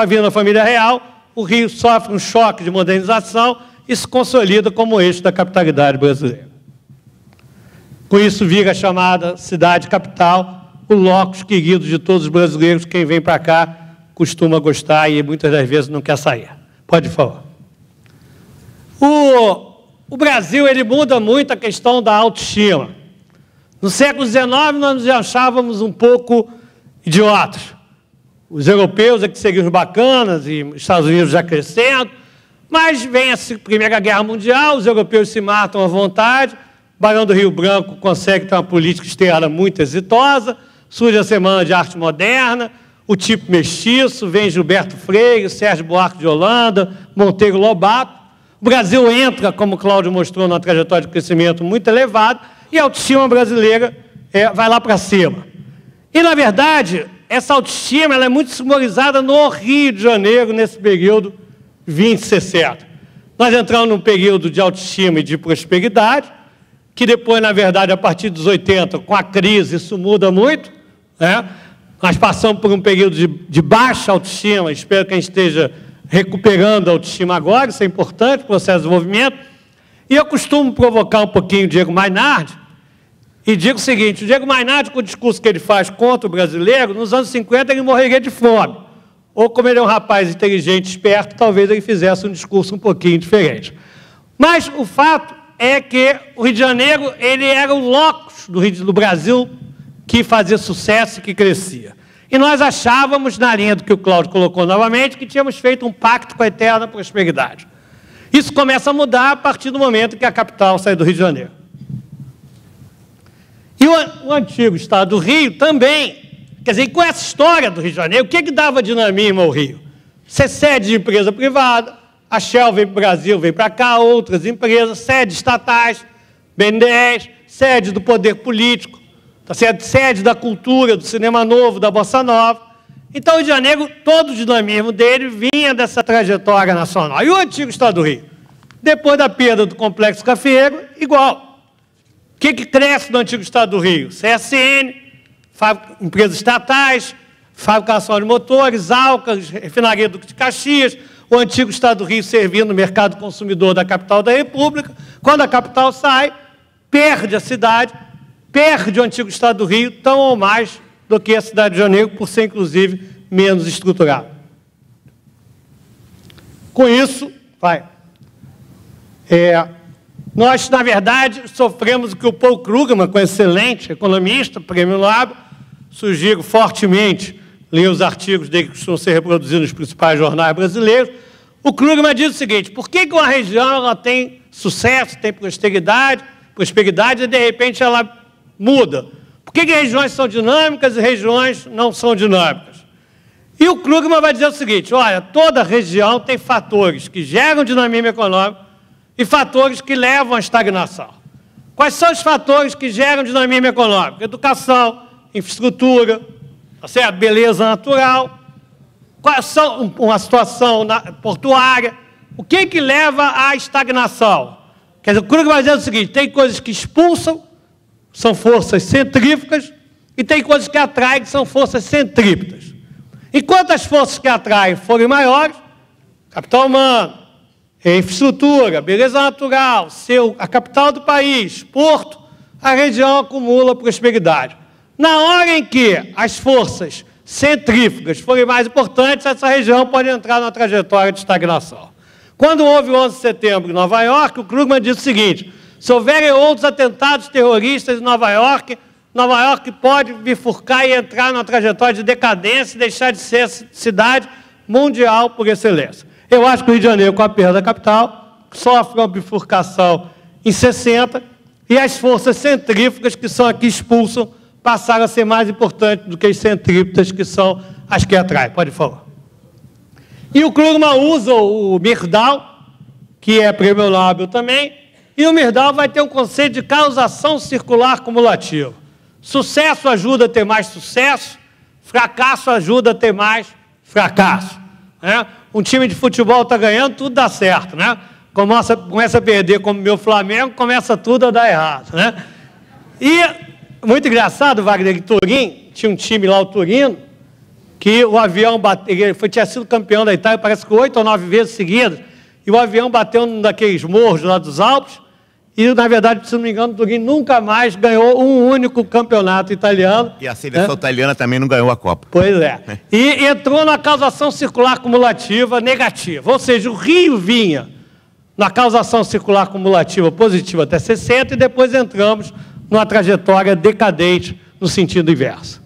vinda da família real, o Rio sofre um choque de modernização e se consolida como eixo da capitalidade brasileira. Com isso vira a chamada cidade-capital, o locus querido de todos os brasileiros. Quem vem para cá costuma gostar e muitas das vezes não quer sair. Pode falar. O Brasil, ele muda muito a questão da autoestima. No século XIX, nós nos achávamos um pouco idiotas. Os europeus é que seriam os bacanas, e os Estados Unidos já crescendo, mas vem a Primeira Guerra Mundial, os europeus se matam à vontade, Barão do Rio Branco consegue ter uma política externa muito exitosa, surge a Semana de Arte Moderna, o tipo mestiço, vem Gilberto Freire, Sérgio Buarque de Holanda, Monteiro Lobato. O Brasil entra, como o Cláudio mostrou, numa trajetória de crescimento muito elevada, e a autoestima brasileira vai lá para cima. E, na verdade, essa autoestima ela é muito simbolizada no Rio de Janeiro, nesse período 20-60. Nós entramos num período de autoestima e de prosperidade, que depois, na verdade, a partir dos 80, com a crise, isso muda muito, né? Nós passamos por um período de baixa autoestima, espero que a gente esteja recuperando a autoestima agora, isso é importante, processo de desenvolvimento. E eu costumo provocar um pouquinho o Diego Mainardi, e digo o seguinte: o Diego Mainardi, com o discurso que ele faz contra o brasileiro, nos anos 50 ele morreria de fome. Ou, como ele é um rapaz inteligente, esperto, talvez ele fizesse um discurso um pouquinho diferente. Mas o fato é que o Rio de Janeiro ele era o locus do Brasil que fazia sucesso e que crescia. E nós achávamos, na linha do que o Cláudio colocou novamente, que tínhamos feito um pacto com a eterna prosperidade. Isso começa a mudar a partir do momento que a capital sai do Rio de Janeiro. E o antigo estado do Rio também, quer dizer, com essa história do Rio de Janeiro, o que dava dinamismo ao Rio? Ser sede de empresa privada, a Shell veio para o Brasil, veio para cá, outras empresas, sedes estatais, BNDES, sede do poder político, tá certo? Sede da cultura, do cinema novo, da bossa nova. Então, o Rio de Janeiro, todo o dinamismo dele vinha dessa trajetória nacional. E o antigo estado do Rio? Depois da perda do complexo cafeeiro, igual. O que cresce no antigo estado do Rio? CSN, empresas estatais, fabricação de motores, Alcas, refinaria Duque de Caxias, o antigo estado do Rio servindo o mercado consumidor da capital da República. Quando a capital sai, perde a cidade, perde o antigo estado do Rio, tão ou mais do que a cidade de Janeiro, por ser, inclusive, menos estruturada. Com isso, nós, na verdade, sofremos o que o Paul Krugman, com excelente economista, prêmio Nobel, sugiro fortemente ler os artigos dele que costumam ser reproduzidos nos principais jornais brasileiros. O Krugman diz o seguinte: por que uma região ela tem sucesso, tem prosperidade, e de repente ela muda? Por que regiões são dinâmicas e regiões não são dinâmicas? E o Krugman vai dizer o seguinte: olha, toda região tem fatores que geram dinamismo econômico e fatores que levam à estagnação. Quais são os fatores que geram dinamismo econômico? Educação, infraestrutura, tá certo? Beleza natural, quais são uma situação portuária, o que leva à estagnação? Quer dizer, o Krugman vai dizer o seguinte: tem coisas que expulsam, são forças centrífugas, e tem coisas que atraem, que são forças centrípetas. Enquanto as forças que atraem forem maiores, capital humano, infraestrutura, beleza natural, a capital do país, porto, a região acumula prosperidade. Na hora em que as forças centrífugas forem mais importantes, essa região pode entrar numa trajetória de estagnação. Quando houve o 11 de setembro em Nova York, o Krugman disse o seguinte: se houverem outros atentados terroristas em Nova York pode bifurcar e entrar numa trajetória de decadência e deixar de ser cidade mundial por excelência. Eu acho que o Rio de Janeiro, com a perda da capital, sofre uma bifurcação em 60, e as forças centrífugas que são aqui expulsam passaram a ser mais importantes do que as centrípetas, que são as que atraem. Pode falar. E o Krugman usa o Myrdal, que é prêmio Nobel também, e o Myrdal vai ter um conceito de causação circular cumulativa. Sucesso ajuda a ter mais sucesso, fracasso ajuda a ter mais fracasso. Né? Um time de futebol está ganhando, tudo dá certo. Né? Começa a perder, como o meu Flamengo, começa tudo a dar errado. Né? E, muito engraçado, Wagner, que Turim, tinha um time lá, o Turino, que o avião bateu, tinha sido campeão da Itália, parece que 8 ou 9 vezes seguidas, e o avião bateu num daqueles morros lá dos Alpes, e, na verdade, se não me engano, o Turim nunca mais ganhou um único campeonato italiano. E a seleção italiana também não ganhou a Copa. Pois é. E entrou na causação circular cumulativa negativa. Ou seja, o Rio vinha na causação circular cumulativa positiva até 60 e depois entramos numa trajetória decadente no sentido inverso.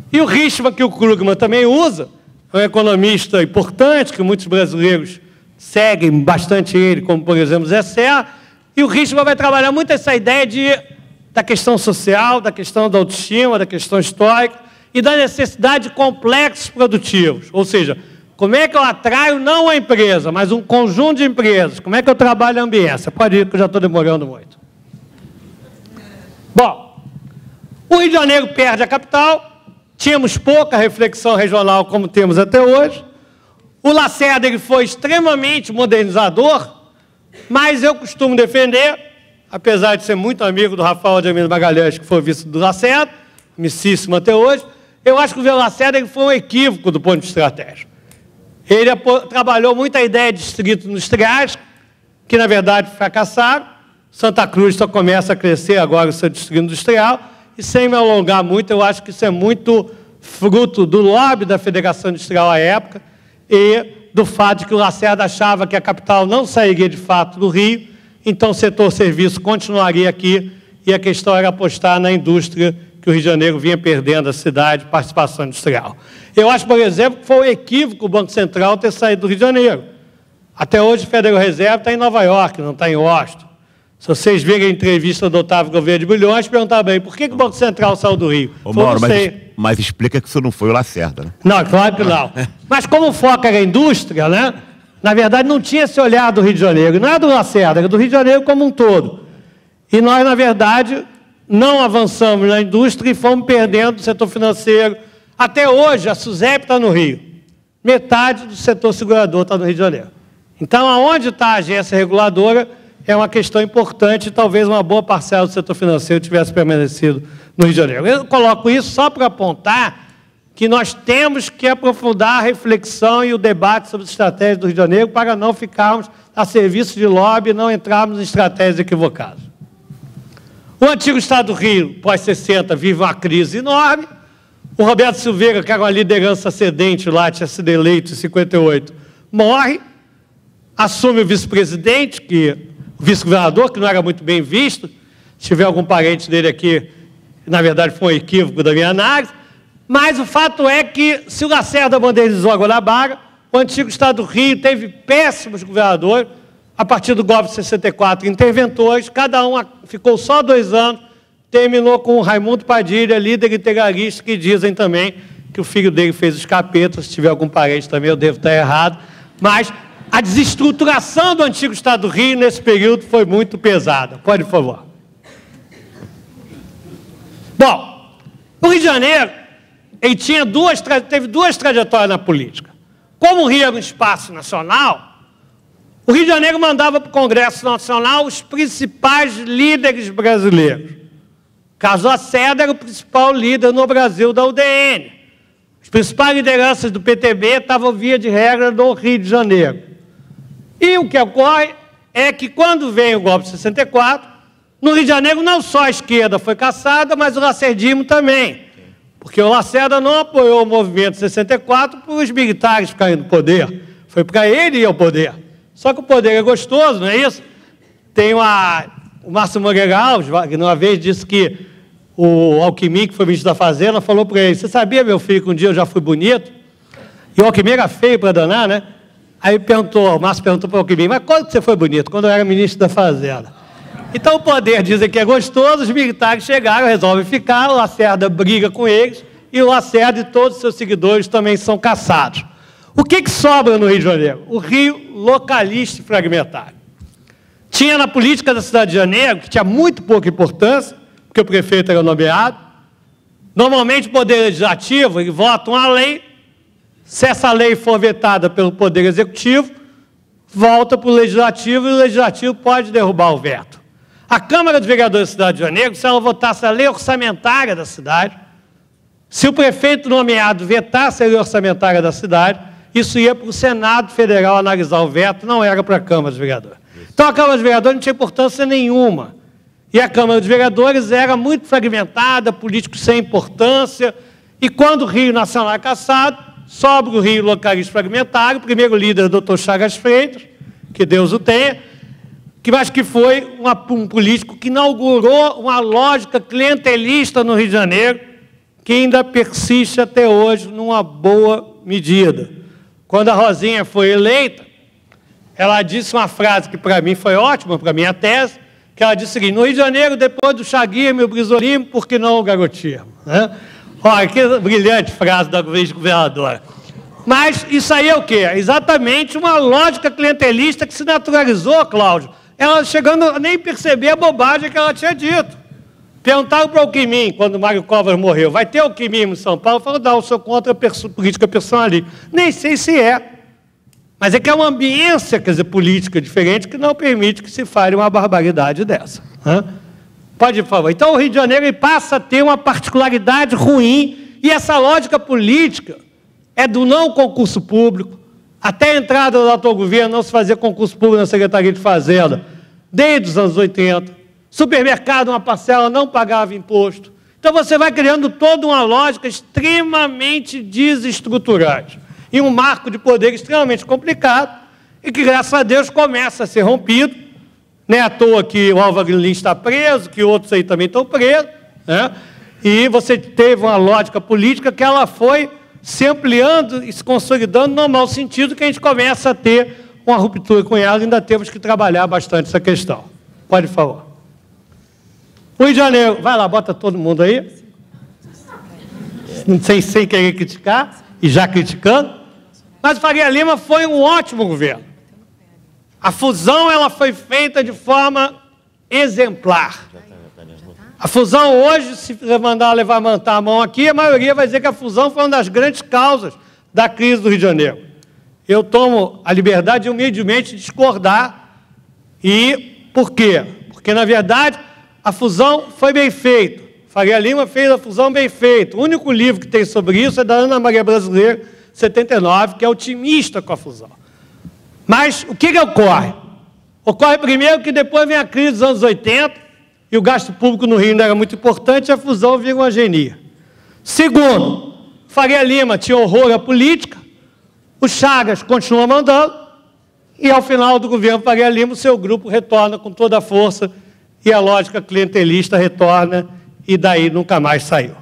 E o Richman, que o Krugman também usa, é um economista importante, que muitos brasileiros seguem bastante ele, como, por exemplo, Zé Serra. E o Richman vai trabalhar muito essa ideia da questão social, da questão da autoestima, da questão histórica e da necessidade de complexos produtivos. Ou seja, como é que eu atraio não a empresa, mas um conjunto de empresas? Como é que eu trabalho a ambiência? Pode ir, que eu já estou demorando muito. Bom, o Rio de Janeiro perde a capital, tínhamos pouca reflexão regional como temos até hoje. O Lacerda ele foi extremamente modernizador, mas eu costumo defender, apesar de ser muito amigo do Rafael de Almeida Magalhães, que foi vice do Lacerda, amicíssimo até hoje, eu acho que o Lacerda ele foi um equívoco do ponto de vista estratégico. Ele trabalhou muito a ideia de distritos industriais, que na verdade fracassaram. Santa Cruz só começa a crescer agora o seu distrito industrial, e sem me alongar muito, eu acho que isso é muito fruto do lobby da Federação Industrial à época, e do fato de que o Lacerda achava que a capital não sairia de fato do Rio, então o setor serviço continuaria aqui, e a questão era apostar na indústria, que o Rio de Janeiro vinha perdendo a cidade, participação industrial. Eu acho, por exemplo, que foi um equívoco o Banco Central ter saído do Rio de Janeiro. Até hoje, o Federal Reserve está em Nova York, não está em Washington. Se vocês verem a entrevista do Otávio Gouveia de Bulhões, perguntar bem, por que o Banco Central saiu do Rio? Ô, Mauro, mas explica que isso não foi o Lacerda, né? Não, claro que não. Mas como o foco era a indústria, né? Na verdade, não tinha esse olhar do Rio de Janeiro. Não era do Lacerda, era do Rio de Janeiro como um todo. E nós, na verdade, não avançamos na indústria e fomos perdendo o setor financeiro. Até hoje, a SUSEP está no Rio. Metade do setor segurador está no Rio de Janeiro. Então, aonde está a agência reguladora é uma questão importante e talvez uma boa parcela do setor financeiro tivesse permanecido no Rio de Janeiro. Eu coloco isso só para apontar que nós temos que aprofundar a reflexão e o debate sobre as estratégias do Rio de Janeiro para não ficarmos a serviço de lobby e não entrarmos em estratégias equivocadas. O antigo Estado do Rio, pós-60, vive uma crise enorme. O Roberto Silveira, que era uma liderança ascendente lá, tinha sido eleito em 58, morre, assume o vice-presidente, o vice-governador, que não era muito bem visto. Se tiver algum parente dele aqui, na verdade foi um equívoco da minha análise. Mas o fato é que, se o Lacerda modernizou a Guanabara, o antigo Estado do Rio teve péssimos governadores, a partir do golpe de 64, interventores, cada um ficou só 2 anos, terminou com o Raimundo Padilha, líder integralista, que dizem também que o filho dele fez os capetas. Se tiver algum parente também, eu devo estar errado. Mas a desestruturação do antigo Estado do Rio, nesse período, foi muito pesada. Pode, por favor. Bom, o Rio de Janeiro ele teve 2 trajetórias na política. Como o Rio era um espaço nacional, o Rio de Janeiro mandava para o Congresso Nacional os principais líderes brasileiros. Carlos Lacerda era o principal líder no Brasil da UDN. As principais lideranças do PTB estavam, via de regra, no Rio de Janeiro. E o que ocorre é que, quando vem o golpe de 64, no Rio de Janeiro não só a esquerda foi caçada, mas o lacerdismo também. Porque o Lacerda não apoiou o movimento de 64 por os militares ficarem no poder. Foi para ele ir ao poder. Só que o poder é gostoso, não é isso? Tem o Márcio Moreira Alves, que uma vez disse que o Alckmin, que foi ministro da Fazenda, falou para ele: você sabia, meu filho, que um dia eu já fui bonito? E o Alckmin era feio para danar, né? Aí o Márcio perguntou para o Alckmin: mas quando que você foi bonito? Quando eu era ministro da Fazenda. Então o poder dizem que é gostoso, os militares chegaram, resolvem ficar, o Lacerda briga com eles, e o Lacerda e todos os seus seguidores também são caçados. O que sobra no Rio de Janeiro? O Rio localista e fragmentário. Tinha na política da cidade de Janeiro, que tinha muito pouca importância, porque o prefeito era nomeado. Normalmente o poder legislativo, ele vota uma lei, se essa lei for vetada pelo poder executivo, volta para o legislativo e o legislativo pode derrubar o veto. A Câmara dos Vereadores da cidade de Janeiro, se ela votasse a lei orçamentária da cidade, se o prefeito nomeado vetasse a lei orçamentária da cidade, isso ia para o Senado Federal analisar o veto, não era para a Câmara dos Vereadores. Então a Câmara dos Vereadores não tinha importância nenhuma. E a Câmara dos Vereadores era muito fragmentada, políticos sem importância, e quando o Rio Nacional é caçado, sobra o Rio localista fragmentário, o primeiro líder, o Dr. Chagas Freitas, que Deus o tenha, que acho que foi um político que inaugurou uma lógica clientelista no Rio de Janeiro, que ainda persiste até hoje numa boa medida. Quando a Rosinha foi eleita, ela disse uma frase que para mim foi ótima, para a minha tese, que ela disse o seguinte: no Rio de Janeiro, depois do chaguismo e o brisolismo, por que não o garotismo? Né? Olha, que brilhante frase da ex-governadora. Mas isso aí é o quê? Exatamente uma lógica clientelista que se naturalizou, Cláudio, ela chegando a nem perceber a bobagem que ela tinha dito. Perguntaram para o Alckmin, quando o Mário Covas morreu: vai ter Alckmin em São Paulo? Falou: não, eu sou contra a política personalista. Nem sei se é. Mas é que é uma ambiência, quer dizer, política diferente, que não permite que se fale uma barbaridade dessa. Né? Pode, por favor. Então, o Rio de Janeiro ele passa a ter uma particularidade ruim, e essa lógica política é do não concurso público. Até a entrada do atual governo não se fazia concurso público na Secretaria de Fazenda, desde os anos 80. Supermercado, uma parcela, não pagava imposto. Então, você vai criando toda uma lógica extremamente desestruturante. E um marco de poder extremamente complicado, e que, graças a Deus, começa a ser rompido. Não é à toa que o Álvaro Lins está preso, que outros aí também estão presos, né? E você teve uma lógica política que ela foi se ampliando e se consolidando no mau sentido, que a gente começa a ter uma ruptura com ela, e ainda temos que trabalhar bastante essa questão. Pode, por favor. O Rio de Janeiro, vai lá, bota todo mundo aí. Sem querer criticar, e já criticando. Mas o Faria Lima foi um ótimo governo. A fusão ela foi feita de forma exemplar. A fusão hoje, se mandar levantar a mão aqui, a maioria vai dizer que a fusão foi uma das grandes causas da crise do Rio de Janeiro. Eu tomo a liberdade de humildemente discordar. E por quê? Porque, na verdade, a fusão foi bem feita. Faria Lima fez a fusão bem feita. O único livro que tem sobre isso é da Ana Maria Brasileira, 79, que é otimista com a fusão. Mas o que ocorre? Ocorre primeiro que depois vem a crise dos anos 80, e o gasto público no Rio ainda era muito importante, e a fusão vira uma genia. Segundo, Faria Lima tinha horror à política, o Chagas continua mandando, e ao final do governo Faria Lima, o seu grupo retorna com toda a força, e a lógica clientelista retorna, e daí nunca mais saiu.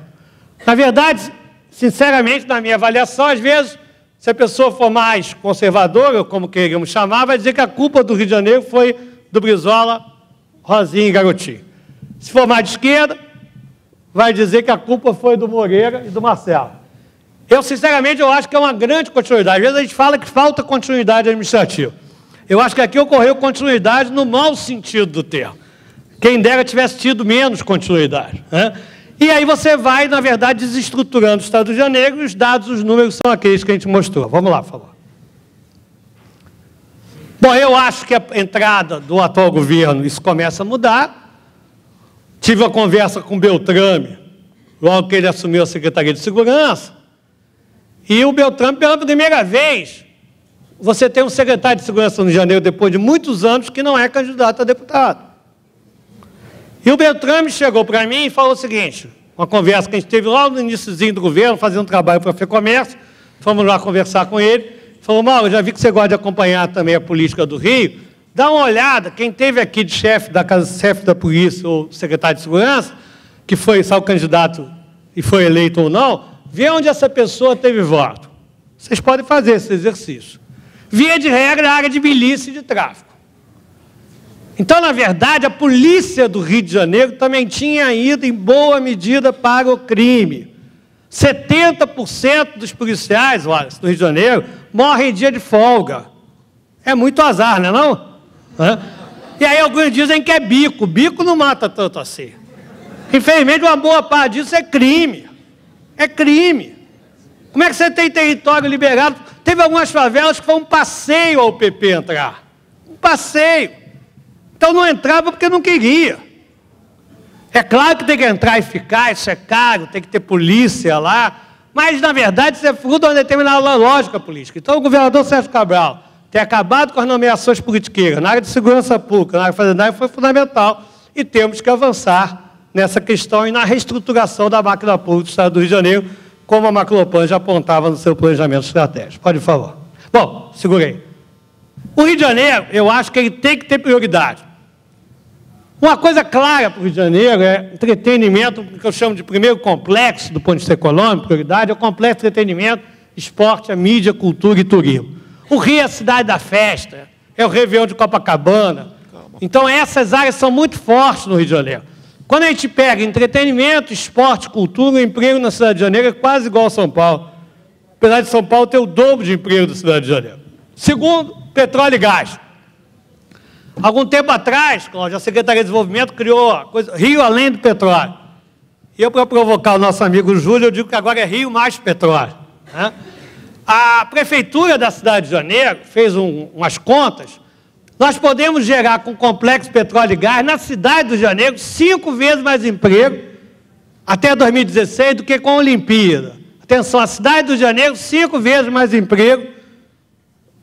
Na verdade, sinceramente, na minha avaliação, às vezes, se a pessoa for mais conservadora, como queríamos chamar, vai dizer que a culpa do Rio de Janeiro foi do Brizola, Rosinha e Garotinho. Se for mais de esquerda, vai dizer que a culpa foi do Moreira e do Marcelo. Eu, sinceramente, eu acho que é uma grande continuidade. Às vezes a gente fala que falta continuidade administrativa. Eu acho que aqui ocorreu continuidade no mau sentido do termo. Quem dera tivesse tido menos continuidade, né? E aí você vai, na verdade, desestruturando o Estado do Rio de Janeiro, e os dados, os números são aqueles que a gente mostrou. Vamos lá, por favor. Bom, eu acho que a entrada do atual governo, isso começa a mudar. Tive uma conversa com o Beltrame, logo que ele assumiu a Secretaria de Segurança, e o Beltrame, pela primeira vez, você tem um secretário de Segurança no Rio de Janeiro, depois de muitos anos, que não é candidato a deputado. E o Beltrame chegou para mim e falou o seguinte, uma conversa que a gente teve lá no iniciozinho do governo, fazendo um trabalho para a FEComércio, fomos lá conversar com ele, falou, Mauro, eu já vi que você gosta de acompanhar também a política do Rio, dá uma olhada, quem teve aqui de chefe da polícia ou secretário de segurança, que foi só o candidato e foi eleito ou não, vê onde essa pessoa teve voto. Vocês podem fazer esse exercício. Via de regra, a área de milícia e de tráfico. Então, na verdade, a polícia do Rio de Janeiro também tinha ido em boa medida para o crime. 70% dos policiais, olha, do Rio de Janeiro, morrem em dia de folga. É muito azar, não é não? E aí alguns dizem que é bico. Bico não mata tanto assim. Infelizmente, uma boa parte disso é crime. É crime. Como é que você tem território liberado? Teve algumas favelas que foi um passeio ao PP entrar. Um passeio. Então não entrava porque não queria. É claro que tem que entrar e ficar, isso é caro, tem que ter polícia lá, mas, na verdade, isso é fruto de uma determinada lógica política. Então, o governador Sérgio Cabral ter acabado com as nomeações politiqueiras na área de segurança pública, na área fazendária, foi fundamental. E temos que avançar nessa questão e na reestruturação da máquina pública do Estado do Rio de Janeiro, como a Macropan já apontava no seu planejamento estratégico. Pode falar. Bom, segurei. O Rio de Janeiro, eu acho que ele tem que ter prioridade. Uma coisa clara para o Rio de Janeiro é entretenimento, que eu chamo de primeiro complexo, do ponto de vista econômico, prioridade, é o complexo de entretenimento, esporte, a mídia, cultura e turismo. O Rio é a cidade da festa, é o Réveillon de Copacabana. Então, essas áreas são muito fortes no Rio de Janeiro. Quando a gente pega entretenimento, esporte, cultura, o emprego na cidade de Janeiro é quase igual a São Paulo. Apesar de São Paulo ter o dobro de emprego da cidade de Janeiro. Segundo, petróleo e gás. Algum tempo atrás, Cláudio, a Secretaria de Desenvolvimento criou a coisa Rio Além do Petróleo. E eu, para provocar o nosso amigo Júlio, eu digo que agora é Rio mais petróleo. Né? A Prefeitura da cidade de Janeiro fez umas contas. Nós podemos gerar com o complexo petróleo e gás, na cidade do Rio de Janeiro, 5 vezes mais emprego até 2016 do que com a Olimpíada. Atenção, a cidade do Rio de Janeiro, 5 vezes mais emprego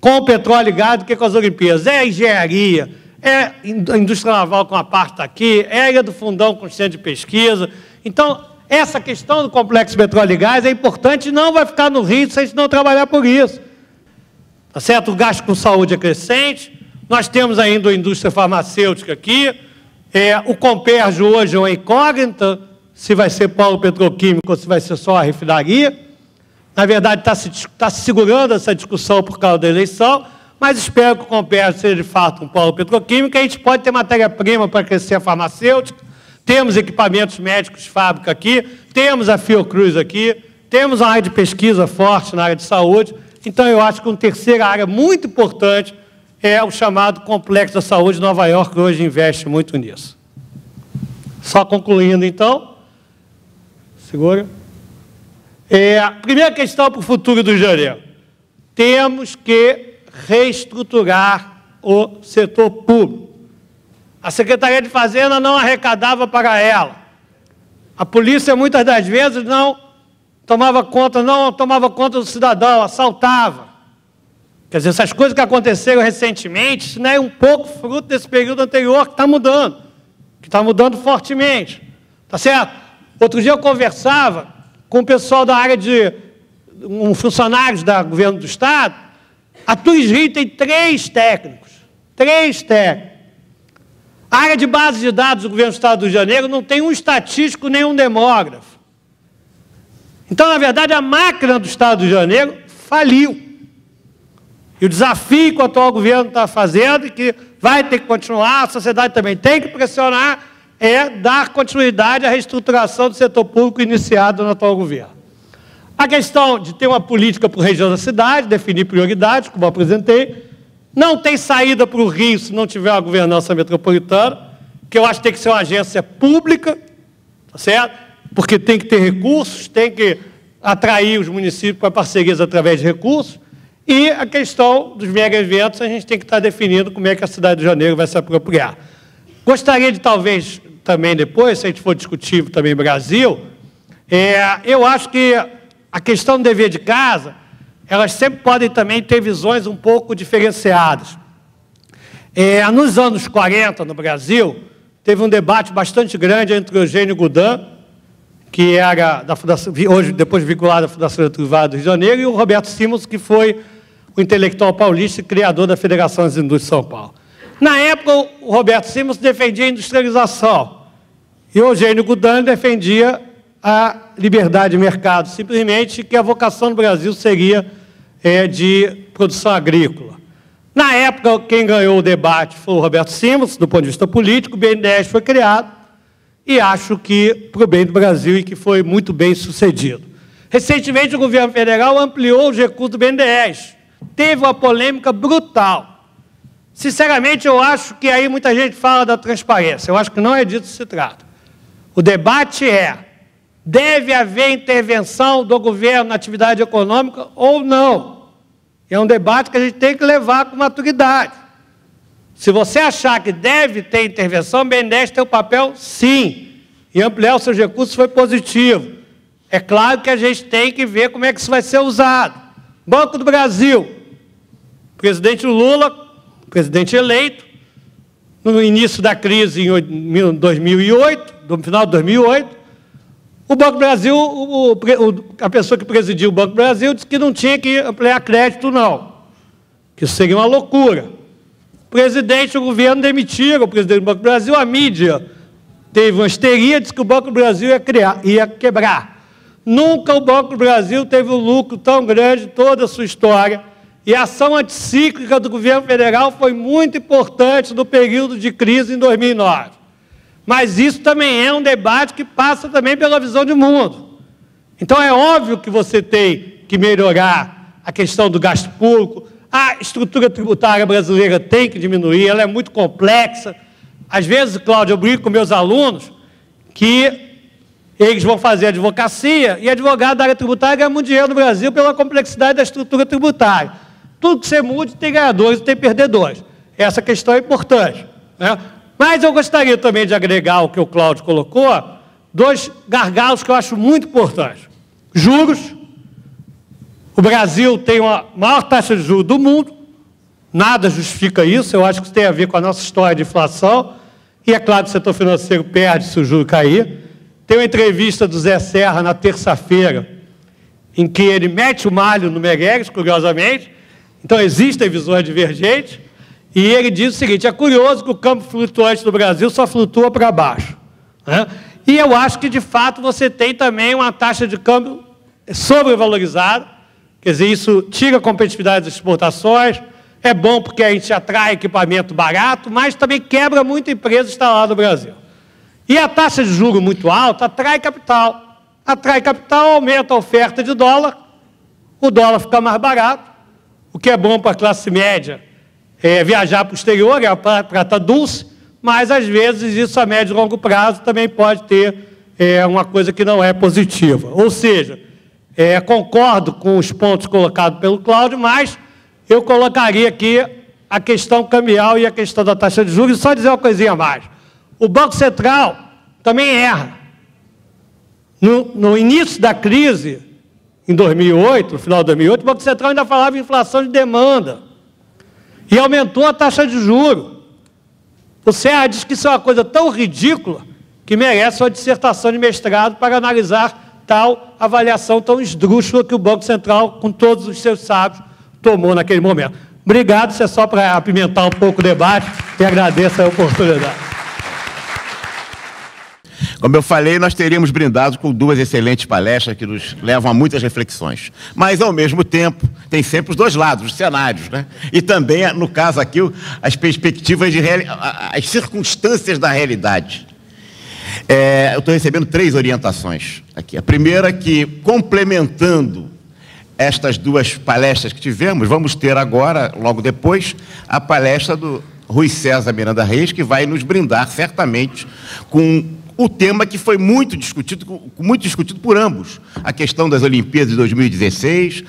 com o petróleo e gás do que com as Olimpíadas. É a engenharia, é a indústria naval com a parte está aqui, é a Ilha do Fundão com centro de pesquisa. Então, essa questão do complexo petróleo e gás é importante e não vai ficar no Rio se a gente não trabalhar por isso. Tá certo? O gasto com saúde é crescente, nós temos ainda a indústria farmacêutica aqui, o Comperj hoje é uma incógnita, se vai ser polo petroquímico ou se vai ser só a refinaria. Na verdade, está se segurando essa discussão por causa da eleição, mas espero que o Comperj seja de fato um polo petroquímico, a gente pode ter matéria-prima para crescer a farmacêutica, temos equipamentos médicos de fábrica aqui, temos a Fiocruz aqui, temos uma área de pesquisa forte na área de saúde, então eu acho que uma terceira área muito importante é o chamado Complexo da Saúde de Nova York, que hoje investe muito nisso. Só concluindo, então, segura. Primeira questão para o futuro do Rio de Janeiro. Temos que reestruturar o setor público. A Secretaria de Fazenda não arrecadava para ela. A polícia, muitas das vezes, não tomava conta do cidadão, assaltava. Quer dizer, essas coisas que aconteceram recentemente, isso não é um pouco fruto desse período anterior que está mudando fortemente. Tá certo? Outro dia eu conversava com o pessoal da área de funcionários do governo do Estado. A Turis Rio tem 3 técnicos. 3 técnicos. A área de base de dados do governo do Estado do Rio de Janeiro não tem um estatístico nem um demógrafo. Então, na verdade, a máquina do Estado do Rio de Janeiro faliu. E o desafio que o atual governo está fazendo, e que vai ter que continuar, a sociedade também tem que pressionar, é dar continuidade à reestruturação do setor público iniciado no atual governo. A questão de ter uma política por região da cidade, definir prioridades, como eu apresentei, não tem saída para o Rio se não tiver uma governança metropolitana, que eu acho que tem que ser uma agência pública, tá certo? Porque tem que ter recursos, tem que atrair os municípios para parcerias através de recursos, e a questão dos mega eventos, a gente tem que estar definindo como é que a cidade de Janeiro vai se apropriar. Gostaria de, talvez, também depois, se a gente for discutir também Brasil, eu acho que a questão do dever de casa elas sempre podem também ter visões um pouco diferenciadas. Nos anos 40, no Brasil, teve um debate bastante grande entre o Eugênio Goudin, que era da Fundação, hoje depois vinculado à Fundação Getúlio Vargas do Rio de Janeiro, e o Roberto Simons, que foi o intelectual paulista e criador da Federação das Indústrias de São Paulo. Na época, o Roberto Simons defendia a industrialização e o Eugênio Goudin defendia a liberdade de mercado, simplesmente que a vocação do Brasil seria de produção agrícola. Na época, quem ganhou o debate foi o Roberto Simons, do ponto de vista político, o BNDES foi criado, e acho que para o bem do Brasil e que foi muito bem sucedido. Recentemente, o governo federal ampliou os recursos do BNDES. Teve uma polêmica brutal. Sinceramente, eu acho que aí muita gente fala da transparência. Eu acho que não é disso que se trata. O debate deve haver intervenção do governo na atividade econômica ou não? É um debate que a gente tem que levar com maturidade. Se você achar que deve ter intervenção, o BNDES tem o papel, sim. E ampliar os seus recursos foi positivo. É claro que a gente tem que ver como é que isso vai ser usado. Banco do Brasil. Presidente Lula, presidente eleito, no início da crise em 2008, no final de 2008, o Banco do Brasil, a pessoa que presidiu o Banco do Brasil disse que não tinha que ampliar crédito, não. Que isso seria uma loucura. O presidente e o governo demitiram o presidente do Banco do Brasil, a mídia teve uma histeria, disse que o Banco do Brasil ia quebrar. Nunca o Banco do Brasil teve um lucro tão grande em toda a sua história, e a ação anticíclica do governo federal foi muito importante no período de crise em 2009. Mas isso também é um debate que passa também pela visão de mundo. Então, é óbvio que você tem que melhorar a questão do gasto público, a estrutura tributária brasileira tem que diminuir, ela é muito complexa. Às vezes, Cláudio, eu brinco com meus alunos que eles vão fazer advocacia e advogado da área tributária ganha muito dinheiro no Brasil pela complexidade da estrutura tributária. Tudo que você mude tem ganhadores e tem perdedores. Essa questão é importante, né? Mas eu gostaria também de agregar o que o Cláudio colocou, dois gargalos que eu acho muito importantes. Juros. O Brasil tem a maior taxa de juros do mundo, nada justifica isso, eu acho que isso tem a ver com a nossa história de inflação, e é claro que o setor financeiro perde se o juro cair. Tem uma entrevista do Zé Serra na terça-feira, em que ele mete o malho no Meirelles, curiosamente, então existem visões divergentes, e ele diz o seguinte: é curioso que o campo flutuante do Brasil só flutua para baixo, né? E eu acho que, de fato, você tem também uma taxa de câmbio sobrevalorizada, quer dizer, isso tira a competitividade das exportações, é bom porque a gente atrai equipamento barato, mas também quebra muita empresa instalada no Brasil. E a taxa de juros muito alta atrai capital. Atrai capital, aumenta a oferta de dólar, o dólar fica mais barato, o que é bom para a classe média viajar para o exterior, é a prata dulce, mas, às vezes, isso a médio e longo prazo também pode ter uma coisa que não é positiva. Ou seja, concordo com os pontos colocados pelo Cláudio, mas eu colocaria aqui a questão cambial e a questão da taxa de juros, e só dizer uma coisinha a mais. O Banco Central também erra. No início da crise, em 2008, no final de 2008, o Banco Central ainda falava em inflação de demanda e aumentou a taxa de juros. O Serra diz que isso é uma coisa tão ridícula que merece uma dissertação de mestrado para analisar tal avaliação tão esdrúxula que o Banco Central, com todos os seus sábios, tomou naquele momento. Obrigado, isso é só para apimentar um pouco o debate e agradeço a oportunidade. Como eu falei, nós teríamos brindado com duas excelentes palestras que nos levam a muitas reflexões. Mas, ao mesmo tempo, tem sempre os dois lados, os cenários, né? E também, no caso aqui, as perspectivas, as circunstâncias da realidade. Eu estou recebendo 3 orientações aqui. A primeira que, complementando estas duas palestras que tivemos, vamos ter agora, logo depois, a palestra do Rui César Miranda Reis, que vai nos brindar, certamente, com o tema que foi muito discutido por ambos, a questão das Olimpíadas de 2016,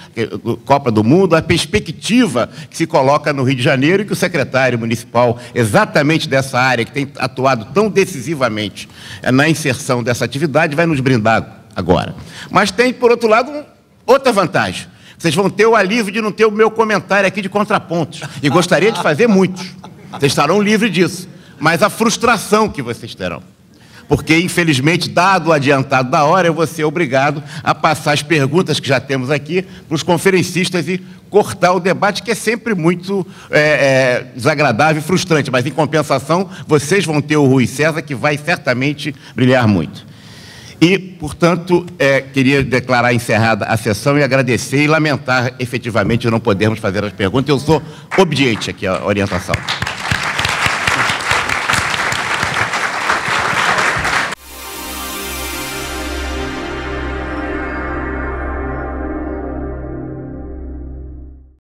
Copa do Mundo, a perspectiva que se coloca no Rio de Janeiro e que o secretário municipal, exatamente dessa área, que tem atuado tão decisivamente na inserção dessa atividade, vai nos brindar agora. Mas tem, por outro lado, outra vantagem. Vocês vão ter o alívio de não ter o meu comentário aqui de contrapontos. E gostaria de fazer muitos. Vocês estarão livres disso. Mas a frustração que vocês terão. Porque, infelizmente, dado o adiantado da hora, eu vou ser obrigado a passar as perguntas que já temos aqui para os conferencistas e cortar o debate, que é sempre muito desagradável e frustrante. Mas, em compensação, vocês vão ter o Rui César, que vai certamente brilhar muito. E, portanto, queria declarar encerrada a sessão e agradecer e lamentar, efetivamente, não podermos fazer as perguntas. Eu sou obediente aqui à orientação.